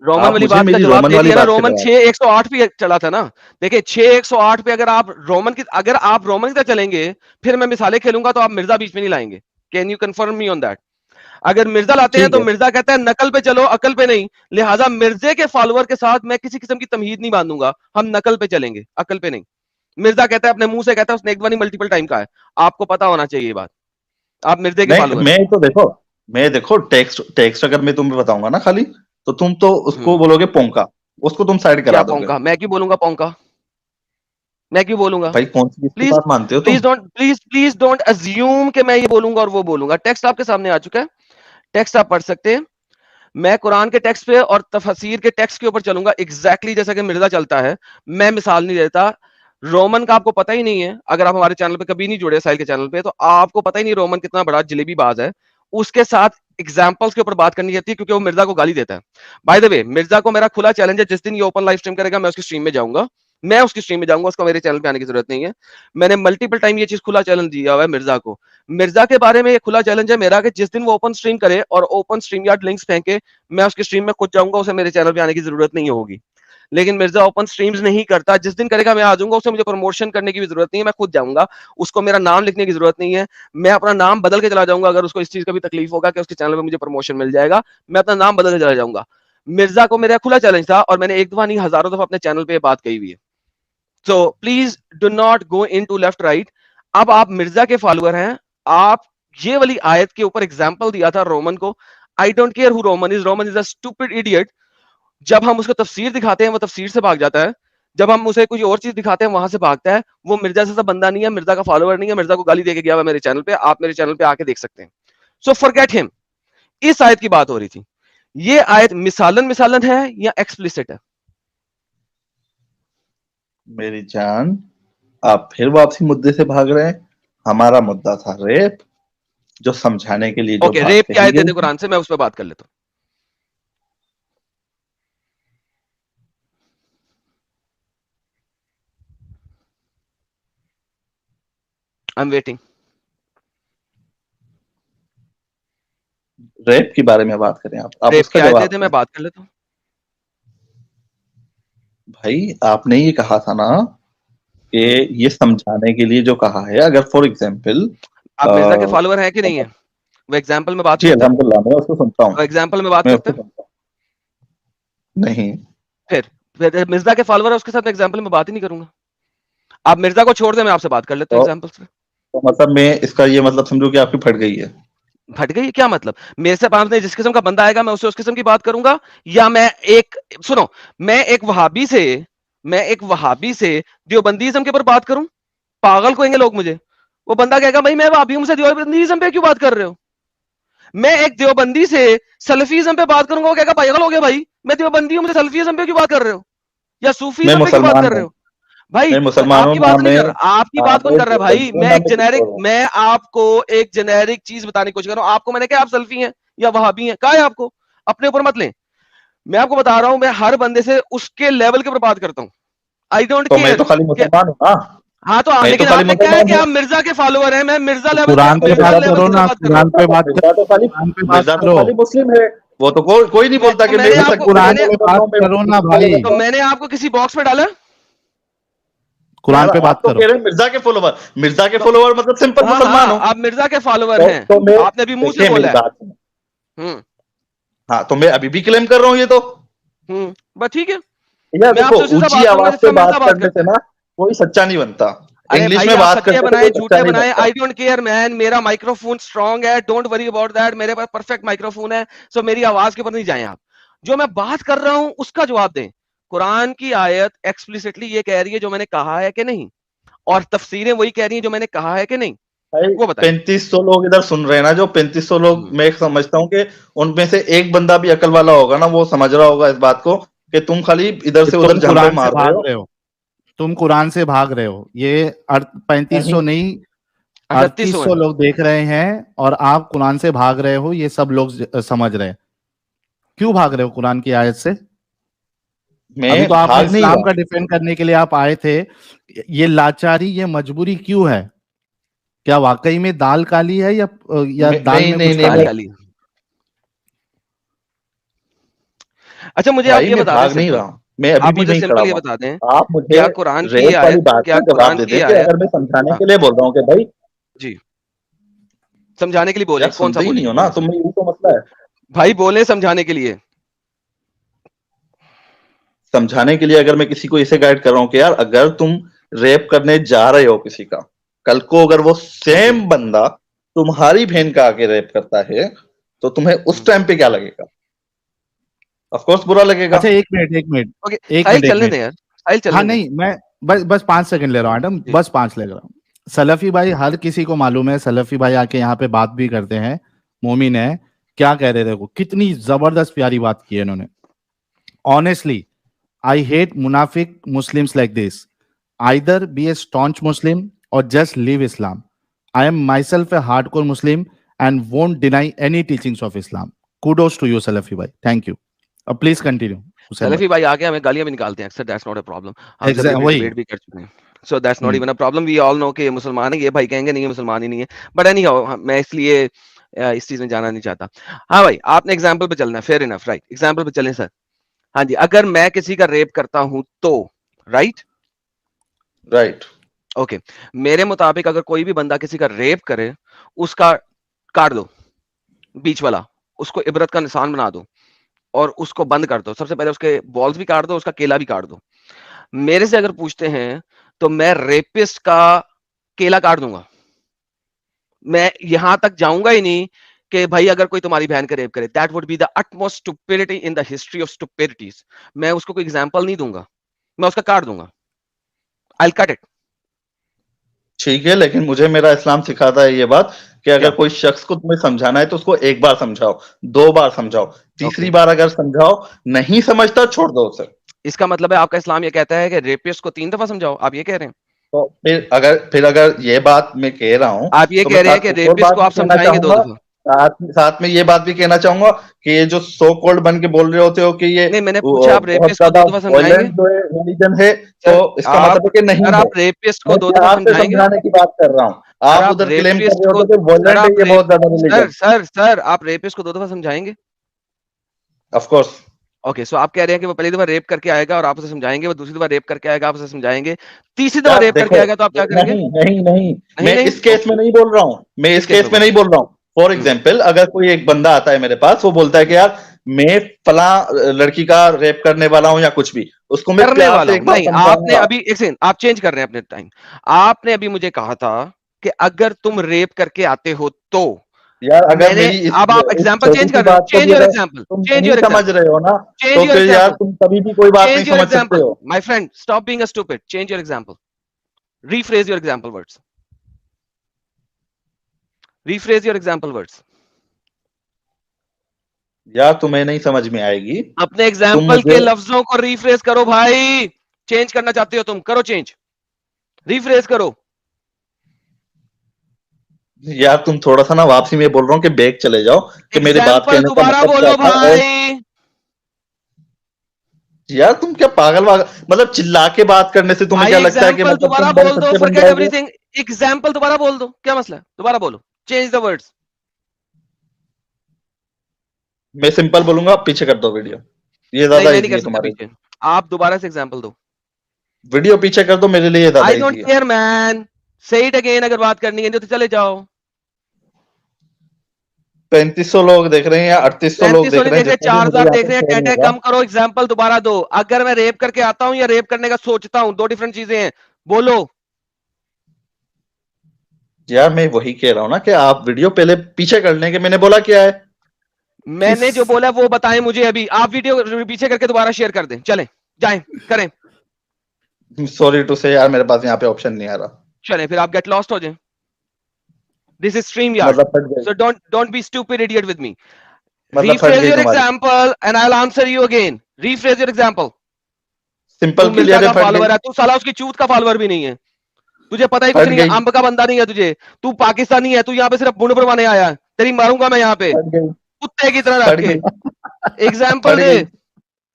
रोमन आप वाली मुझे बात का मेरी जवाब रोमन दे वाली दिया ना, बात पे रोमन जवाब 6:108 पे चला था ना। देखिए 6:108 पे अगर आप रोमन की, अगर आप रोमन की तरह चलेंगे, फिर मैं मिसालें खेलूंगा तो आप मिर्जा बीच में नहीं लाएंगे। Can you confirm me on that? अगर मिर्जा लाते हैं ठीक तो है। मिर्जा कहता है नकल पे चलो, अकल पे नहीं। लिहाजा मिर्जे के फॉलोअर के साथ मैं किसी किस्म की तमहीद नहीं बांधूंगा, हम नकल पे चलेंगे, अकल पे नहीं। मिर्जा कहता है, अपने मुंह से कहता है, उसने एक बार नहीं मल्टीपल टाइम कहा है। आपको पता होना चाहिए ये बात, आप मिर्जे के नहीं, फॉलोअर हैं। मैं देखो टेक्स्ट टेक्स्ट अगर मैं तुम्हें बताऊंगा ना खाली, तो तुम तो उसको बोलोगे पोंका, उसको तुम साइड क्या करा दोगे। पोंका? मैं क्यों बोलूंगा पोंका? मैं क्यों बोलूंगा? भाई कौन सी किसकी प्लीज बात मानते हो तुम? प्लीज डोंट अज्यूम कि मैं ये बोलूंगा और वो बोलूंगा। टेक्स्ट आपके सामने आ चुका है, टेक्स्ट आप पढ़ सकते हैं। मैं कुरान के टेक्स्ट पे और तफसीर के टेक्स्ट के ऊपर चलूंगा, एग्जैक्टली जैसा कि मिर्जा चलता है। मैं मिसाल नहीं देता। रोमन का आपको पता ही नहीं है, अगर आप हमारे चैनल पे कभी नहीं जुड़े, साहिल के चैनल पे, तो आपको पता ही नहीं रोमन कितना बड़ा जलेबी बाज है। उसके साथ एग्जाम्पल्स के ऊपर बात करनी चाहती है, क्योंकि वो मिर्जा को गाली देता है। बाय द वे, मिर्जा को मेरा खुला चैलेंज है, जिस दिन ये ओपन लाइव स्ट्रीम करेगा मैं उसकी स्ट्रीम में जाऊंगा। मैं उसकी स्ट्रीम में जाऊंगा, उसको मेरे चैनल पे आने की जरूरत नहीं है। मैंने मल्टीपल टाइम ये चीज खुला चैलेंज दिया हुआ है मिर्जा को। मिर्जा के बारे में ये खुला चैलेंज है मेरा कि जिस दिन वो ओपन स्ट्रीम करे और ओपन स्ट्रीम यार्ड लिंक्स फेंके, मैं उसकी स्ट्रीम में खुद जाऊंगा, उसे मेरे चैनल पे आने की जरूरत नहीं होगी। लेकिन मिर्जा ओपन स्ट्रीम्स नहीं करता, जिस दिन करेगा मैं आ जाऊंगा, उसे मुझे प्रमोशन करने की भी जरूरत नहीं है, मैं खुद जाऊंगा, उसको मेरा नाम लिखने की जरूरत नहीं है, मैं अपना नाम बदल के चला जाऊंगा। अगर उसको इस चीज का भी तकलीफ होगा कि उसके चैनल पे मुझे प्रमोशन मिल जाएगा, मैं अपना नाम बदल के चला जाऊंगा। मिर्जा को मेरा खुला चैलेंज था और मैंने एक दफा नहीं हजारों दफा अपने चैनल पे बात कही हुई है। So please do not go into left right. अब आप मिर्जा के फॉलोअर हैं, आप ये वाली आयत के ऊपर एग्जाम्पल दिया था रोमन को। I don't care who Roman is a stupid idiot. जब हम उसको तफसीर दिखाते हैं वो तफसीर से भाग जाता है, जब हम उसे कुछ और चीज दिखाते हैं वहां से भागता है। वो मिर्जा जैसा बंदा नहीं है, मिर्जा का फॉलोअर नहीं है, मिर्जा को गाली देके गया हुआ मेरे चैनल पे, आप मेरे चैनल पे आके देख सकते हैं। So forget him. इस आयत की बात हो रही थी, ये आयत मिसालन मिसालन है या एक्सप्लिसिट है? मेरी जान, आप फिर वापसी मुद्दे से भाग रहे हैं। हमारा मुद्दा था रेप, जो समझाने के लिए जो ओके, बात रेप की कही आयत दे गई दे कुरान से, मैं उस पर बात कर लेता हूं। I am waiting. रेप के बारे में बात करें, आप रेप उसका की आयत दे जवाब दे, दें। मैं बात कर लेता हूं। भाई आपने ये कहा था ना कि ये समझाने के लिए जो कहा है, अगर फॉर एग्जाम्पल आप मिर्जा के फॉलोअर हैं कि नहीं है? वो एग्जाम्पल में बात जी करता है? अल्हम्दुलिल्लाह, मैं उसको सुनता हूँ, वो एग्जाम्पल में बात मैं करता उसको है? सुनता हूँ। नहीं, फिर मिर्जा के फॉलोअर है, उसके साथ मैं एग्जाम्पल में बात ही नहीं करूंगा। आप मिर्जा को छोड़ दे, मैं आपसे बात कर लेता हूँ तो, एग्जाम्पल से। तो मतलब मैं इसका ये मतलब समझू कि आपकी फट गई है। फट गई क्या मतलब? मेरे से पास नहीं, जिस किस्म का बंदा आएगा मैं उससे उस किस्म की बात करूंगा, या मैं एक सुनो, मैं एक वहाबी से देवबंदीज्म के ऊपर बात करूं? पागल कहेंगे लोग मुझे। वो बंदा कहेगा भाई मैं वहाबी हूं, से देवबंदीज्म पे क्यों बात कर रहे हो? मैं एक देवबंदी से सलफीज्म पे बात करूंगा, वो कहेगा पागल हो गया भाई, मैं देवबंदी हूं, मुझे सलफीज्म पे क्यों बात कर रहे हो, या मैं सूफीज्म पे क्यों बात मुसलमान कर रहे हूँ, हो? भाई मैं मुसलमान हूँ आपकी ना, बात नहीं मैं कर रहा, आपकी बात कौन मैं कर रहा है भाई? देवबंदी हूँ ना, मैं कुछ और हूँ। मैं आपको एक जेनेरिक चीज बताने की कोशिश कर रहा हूं। आपको मैंने क्या आप सल्फी हैं या वहाबी हैं, कहा है आपको? अपने ऊपर मत लें। मैं आपको बता रहा हूं, मैं हर बंदे से उसके लेवल के ऊपर बात करता हूं। आई डोंट तो मैं केयर तो खाली कि मुसलमान हूँ ना, हाँ तो मैं तो लेकिन खाली आपने क्या है मुसलमान कि हूँ। आप मिर्जा के फॉलोअर हैं, मैं मिर्जा तो लेवल कुरान पे बात लेवल करो से ना, बात कर रहा हूं। कुरान पे बात मिर्जा तो खाली कुरान पे बात मिर्जा तो करो। खाली मुस्लिम है, वो तो कोई नहीं बोलता कि मैं मैंने भी आपको कुरान मैंने पे बात करो ना भाई, तो मैंने आपको किसी बॉक्स में डाला? कुरान यार पे बात आप तो करो। कह रहे हैं मिर्जा के तो फॉलोवर मतलब सिंपल हाँ मुसलमान हाँ, हो। आप मिर्जा के फॉलोअर हैं, तो मैं, आपने अभी मुंह से देखिए मेरी बोला है। बात सुनो। हम्म हाँ, तो मैं अभी भी क्लेम कर रहा हूँ ये तो। बस ठीक है, यार मैं देखो, आपसे उसी से ऊंची बात करूंगा आवाज जिस से तरह मिर्जा बात बात करने करता से है। ना कोई सच्चा नहीं बनता। अरे इंग्लिश भाई में आप बात सच्चे करने से बनाए कोई सच्चा झूठे नहीं बनाए, बनता। आई डोंट केयर मैन, मेरा माइक्रोफोन स्ट्रांग है, डोंट वरी अबाउट दैट, मेरे पास परफेक्ट माइक्रोफोन है। सो मेरी आवाज के ऊपर नहीं जाएं आप, जो मैं बात कर रहा हूं उसका जवाब दें। कुरान की आयत एक्सप्लिसिटली ये कह रही है जो मैंने कहा है कि नहीं, और तफसीरें वही कह रही है जो मैंने कहा है कि नहीं, भाई वो बताएं। 3500 लोग इधर सुन रहे हैं ना, जो 3500 लोग, मैं समझता हूँ कि उनमें से एक बंदा भी अकल वाला होगा ना, वो समझ रहा होगा इस बात को कि तुम खाली इधर कि से तुम उधर झांपे कुरान से मार रहे भाग हो। रहे हो, तुम कुरान से भाग रहे हो। ये 3500 नहीं, नहीं, 3800 है। 3800 लोग देख रहे हैं और आप कुरान से भाग रहे हो, ये सब लोग समझ रहे हैं। क्यों भाग रहे हो कुरान की आयत से? अभी मैं तो आपने भाग नहीं इस्लाम रहा। का डिफेंड करने के लिए आप आए थे। ये लाचारी, ये मजबूरी क्यों है? क्या वाकई में दाल काली है या दाल नहीं में नहीं कुछ नहीं काली काला मैं, है? काली। अच्छा मुझे आप भाई ये मैं बता दें भाग नहीं सिंपल, रहा, मैं अभी आप भी मुझे वहीं खड़ा सिंपल ये हुआ। बता दें, आप मुझे क्या कुरान की रेप वाली आयत, बात क्या का जवाब कुरान दे की दें कि आयत, अगर मैं समझाने हाँ के लिए बोल रहा हूँ कि भाई, जी, समझाने के लिए बोले, यार कौन सा सुनते ही बोले नहीं हो ना तुम, यही तो मसला है। भाई, बोले समझाने के लिए। समझाने के लिए अगर मैं किसी को इसे गाइड कर रहा हूँ कि यार अगर तुम रेप करने जा रहे हो किसी का, कल को अगर वो जी, सेम बंदा तुम्हारी बहन का आके रेप करता है, तो तुम्हें उस टाइम पे क्या लगेगा? ऑफ कोर्स बुरा लगेगा। अच्छा, एक मिनट, एक मिनट, ओके, एक साहिल मिनट, एक चलने मिनट। दें यार, साहिल हाँ चलने दें। नहीं, मैं बस 5 सेकंड ले रहा हूँ मैडम, जी बस 5 ले रहा हूँ। सलफी भाई हर किसी को मालूम है, सलफी भाई आके यहाँ पे बात भी करते हैं। मोमिन है, क्या कह रहे थे वो, कितनी जबरदस्त प्यारी बात की है इन्होंने। ऑनेस्टली, आई हेट मुनाफिक Muslims like this. Either be a staunch Muslim और just live Islam. I am myself a hardcore Muslim and won't deny any teachings of Islam. Kudos to you सलफी भाई, थैंक यू। अब प्लीज कंटिन्यू हुसैन भाई। सलफी भाई आके हमें गालियां भी निकालते हैं अक्सर, दैट्स नॉट अ प्रॉब्लम, हमसे एग्जैक्ट अभी वही। डिबेट भी कर चुके हैं। So that's not even a problem. We all know कि ये मुसलमान है, ये भाई कहेंगे नहीं ये मुसलमान ही नहीं है, but anyhow मैं इसलिए इस चीज में जाना नहीं चाहता। हाँ भाई, आपने एग्जाम्पल पे चलना है, फेयर इनफ, राइट, एग्जाम्पल पे चलें सर। हाँ जी, अगर मैं किसी का रेप करता हूं तो, राइट राइट, ओके, मेरे मुताबिक अगर कोई भी बंदा किसी का रेप करे, उसका काट दो बीच वाला, उसको इबरत का निशान बना दो और उसको बंद कर दो। सबसे पहले उसके बॉल्स भी काट दो, उसका केला भी काट दो। मेरे से अगर पूछते हैं तो मैं रेपिस्ट का केला काट दूंगा। मैं यहां तक जाऊंगा ही नहीं कि भाई अगर कोई तुम्हारी बहन का रेप करे, that would be the utmost stupidity in the history of stupidities. मैं उसको कोई एग्जांपल नहीं दूंगा, मैं उसका काट दूंगा। I will cut it. ठीक है, लेकिन मुझे मेरा इस्लाम सिखाता है ये बात कि अगर क्या? कोई शख्स को तुम्हें समझाना है तो उसको एक बार समझाओ, 2 बार समझाओ, तीसरी ओके, बार अगर समझाओ नहीं समझता छोड़ दो उसे। इसका मतलब है आपका इस्लाम ये कहता है कि रेपिस्ट को 3 दफा समझाओ, आप ये कह रहे हैं? तो फिर अगर ये बात मैं कह रहा हूँ आप ये तो कह मैं रहे हैं साथ कि एक और रेपिस्ट बात को भी आप कहना समझाएंगे 2 चाहूंगा, दफा? साथ में ये बात भी कहना चाहूंगा कि ये जो सो कॉल्ड बन के बोल रहे होते हो कि ये नहीं, मैंने पूछा आप बहुत रेपिस्ट को 2 ज्यादा दफा समझाएंगे? वायलेंट जो है रिलीजन है, सर तो इसका आप मतलब है कि नहीं सर है। आप रेपिस्ट को मैं 2 दफा प्यार से समझाएंगे? समझाने की बात कर रहा हूँ, सर आप आप उधर क्लेम कर रेपिस्ट रहे को होते कि सर वायलेंट है आप ये रेप बहुत ज्यादा सर रिलीजन। सर सर आप रेपिस्ट को 2 दफा समझाएंगे? Of course. ओके, सो आप कह रहे हैं कि वो पहली दफा रेप करके आएगा और आप उसे समझाएंगे, वो दूसरी दफा रेप करके आएगा, आप उसे समझाएंगे, तीसरी दफा यार रेप करके देखो, आएगा तो आप क्या करेंगे? नहीं नहीं नहीं, नहीं मैं नहीं, इस केस में ओके, नहीं बोल रहा हूँ, मैं किस इस केस केस में में बोल? नहीं बोल रहा हूँ। फॉर हम्म, एग्जाम्पल, अगर कोई एक बंदा आता है मेरे पास, वो बोलता है कि यार मैं फला लड़की का रेप करने वाला हूं या कुछ भी, उसको मैं करने प्यार वाला से हूं एक बार नहीं, आपने समझाऊंगा। अभी एक सेकंड, आप चेंज कर रहे हैं अपने टाइम। आपने अभी मुझे कहा था कि अगर तुम रेप करके आते हो तो, यार अगर मैंने, मेरी अब आप इस एग्जांपल छोटी चेंज सी कर रहे हो, बात को चेंज भी योर अगर एग्जांपल, तुम चेंज नहीं योर समझ एग्जांपल, रहे हो ना, चेंज तो योर फिर यार एग्जांपल, तुम कभी भी कोई बात नहीं चेंज योर समझ सकते एग्जांपल, हो। My friend, stop being a stupid, change your example, rephrase your example words, rephrase your example words। यार तुम्हें नहीं समझ में आएगी। अपने तुम एग्जाम्पल मुझे के लफ्जों को रिफ्रेश करो भाई। चेंज करना चाहते हो तुम, करो चेंज, रिफ्रेश करो। यार तुम थोड़ा सा ना, वापसी में बोल रहा हूँ कि बैग चले जाओ, कि मेरी बात एग्जाम्पल कहने का दोबारा मतलब क्या बोलो था। और भाई। यार तुम क्या पागल वागल, मतलब चिल्ला के बात करने से तुम्हें भाई क्या लगता है कि एग्जाम्पल मतलब दोबारा तुम बड़े बोल दो, सच्चे बन फॉरगेट जाओगे। एवरीथिंग। एग्जाम्पल दोबारा बोल दो, क्या मसला है, दोबारा बोलो, चेंज द वर्ड्स। मैं सिंपल बोलूंगा, आप पीछे कर दो वीडियो, ये नहीं, ज्यादा मैं नहीं इजी कर है सकता तुम्हारे पीछे, लिए। आप दोबारा से एग्जाम्पल दो। वीडियो पीछे कर दो, मेरे लिए ये ज्यादा आई डोंट इजी है। केयर मैन, से इट अगेन, अगर बात करनी है तो चले जाओ। 3500 लोग देख रहे हैं या 3800 लोग 3500 देख नहीं रहे हैं, देख रहे, जितने भी मुझे 4000 यहाँ देख पे रहे हैं। शो नहीं टैटे होगा। कम करो, एग्जाम्पल दोबारा दो। अगर मैं रेप करके आता हूं या रेप करने का सोचता हूं, 2 डिफरेंट चीजें हैं, बोलो। यार मैं वही कह रहा हूँ ना कि आप वीडियो पहले पीछे कर लें, कि मैंने बोला क्या है। मैंने जो बोला वो बताएं मुझे अभी। आप वीडियो पीछे करके दोबारा शेयर कर दें, चलें, जाएं, करें। सॉरी टू से यार, मेरे पास यहाँ पे ऑप्शन नहीं आ रहा। चलें, फिर आप गेट लॉस्ट हो जाएं। दिस इज स्ट्रीम यार्ड, मतलब फट गई, so don't be stupid idiot with me. मतलब फट Rephrase गई your तुम्हारी। example and I'll answer you again. Rephrase your example. तू सिंपल मिर्जा क्लियर है, का फट गई। फॉलोअर है, तू साला उसकी चूत का फॉलोअर भी नहीं है। तुझे पता ही कुछ फट नहीं है, गई। अंब का बंदा नहीं है तुझे। तू पाकिस्तानी है, तू यहाँ पे सिर्फ बुंड बनवाने आया है। तेरी मारूंगा मैं यहाँ पे फट गई। कुत्ते की तरह रख फट के। गई। एग्जाम्पल फट दे, गई।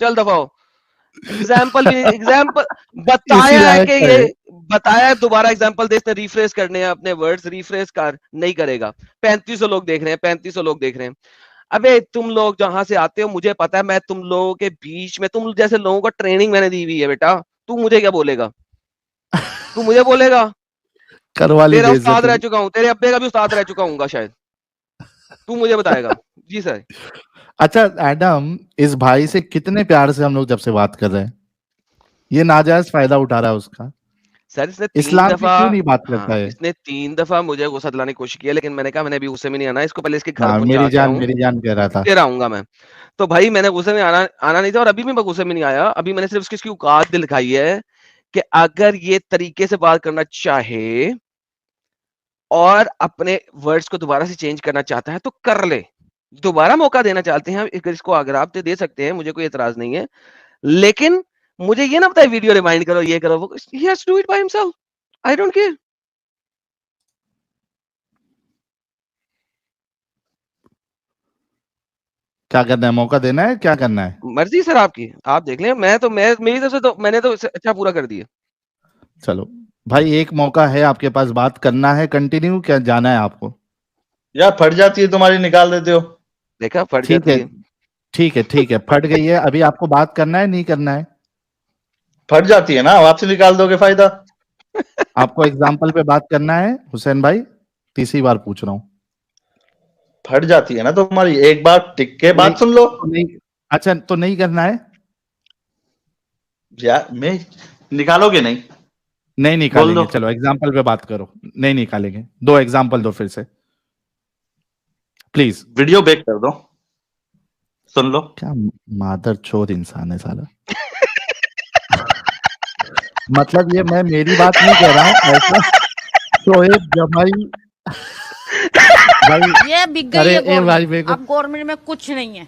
चल दफाओ। एग्जाम्पल भी एग्जाम्पल इसी बताया है लायक कि है। ये बताया है, दोबारा एग्जाम्पल दे, इसने रिफ्रेश करने हैं अपने वर्ड्स, रिफ्रेश कर नहीं करेगा। 3500 लोग देख रहे हैं, 3500 लोग देख रहे हैं। अबे तुम लोग जहां से आते हो मुझे पता है, मैं तुम लोगों के बीच में, तुम जैसे लोगों को ट्रेनिंग मैंने दी हुई है बेटा। तू मुझे क्या बोलेगा, तू मुझे बोलेगा? करवा ली तेरा उस्ताद बेइज्जती। रह चुका हूँ, तेरे अब्बे का भी उस्ताद रह चुका हूँ शायद। तू मुझे बताएगा। जी सर। अच्छा एडम, इस भाई से कितने प्यार से हम लोग जब से बात कर रहे हैं, ये नाजायज फायदा उठा रहा है उसका। सर इसने 3 इस्लाम की दफा, क्यों नहीं बात करता हाँ है? इसने 3 दफा मुझे गुस्सा दिलाने की कोशिश की है, लेकिन मैंने कहा मैंने अभी गुस्से में नहीं आना, इसको पहले इसके घर हाँ, पहुंचा के आऊं, मेरी जान कह रहा था। फिर आऊंगा मैं। तो भाई मैंने गुस्से में आना नहीं था, और अभी भी मैं गुस्से में नहीं आया। अभी मैंने सिर्फ इसकी औकात दिखाई है कि अगर ये तरीके से बात करना चाहे और अपने वर्ड्स को दोबारा से चेंज करना चाहता है तो कर ले। दोबारा मौका देना चाहते हैं इसको, अगर आप दे सकते हैं, मुझे कोई एतराज नहीं है। लेकिन मुझे ये ना बताए वीडियो रिमाइंड करो, ये करो, वो, he has to do it by himself. I don't care. क्या करना है, मौका देना है, क्या करना है? मर्जी सर आपकी, आप देख लें। मैं मेरी तरफ से तो मैंने तो अच्छा पूरा कर दिया। चलो, भाई एक मौका है आपके पास, बात करना है कंटिन्यू, क्या जाना है आपको? यार फट जाती है तुम्हारी, निकाल देते हो। देखा, फट ठीक जाती है, है। ठीक है, फट गई है। अभी आपको बात करना है नहीं करना है? फट जाती है ना, वापसी निकाल दोगे, फायदा। आपको एग्जाम्पल पे बात करना है हुसैन भाई? तीसरी बार पूछ रहा हूँ। फट जाती है ना तुम्हारी, एक बार टिक के नहीं, बात सुन लो। तो नहीं, अच्छा तो नहीं करना है? यार मैं निकालोगे नहीं? नहीं बोल निकालेंगे, दो। चलो एग्जाम्पल पे बात करो। नहीं निकालेंगे, दो एग्जाम्पल दो फिर से प्लीज। वीडियो बैक कर दो, सुन लो। क्या मादर चोद इंसान है साला। मतलब ये मैं मेरी बात नहीं कह रहा हूँ ऐसा, शोएब जमाई भाई। ये बिक गई अरे है ए भाई गवर्नमेंट, मेरे को, अब गवर्नमेंट में कुछ नहीं है।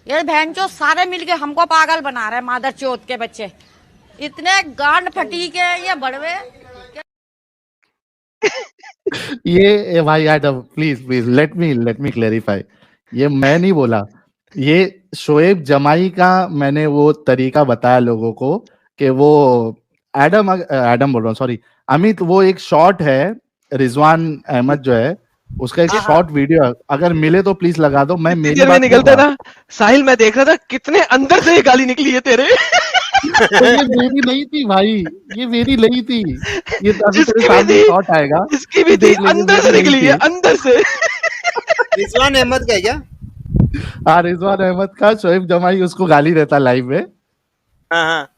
ये बहन चो सारे मिलके हमको पागल बना रहे हैं, मादर चौथ के बच्चे इतने गांड फटी के ये बड़वे। ये भाई Adam please please let me clarify. ये मैं नहीं बोला, ये शोएब जमाई का मैंने वो तरीका बताया लोगों को कि वो एडम बोल रहा हूँ, सॉरी अमित, वो एक शॉर्ट है, रिजवान अहमद जो है उसका एक हाँ, शॉर्ट वीडियो है, अगर मिले तो प्लीज लगा दो। मैं कितनी मेरी देर में बात नहीं निकलता कर रहा। था साहिल, मैं देख रहा था कितने अंदर से ये गाली निकली है तेरे। तो ये मेरी नहीं थी भाई, ये मेरी नहीं थी, ये तो अभी तेरे जिसकी भी सामने थी, शॉर्ट आएगा, जिसकी भी तू थी देख लेंगे, अंदर से मेरी नहीं निकली है, थी। अंदर से। रिजवान अहमद का है क्या? हाँ रिजवान अहमद का, शोएब जमाई उसको गाली देता लाइव में। हाँ हाँ।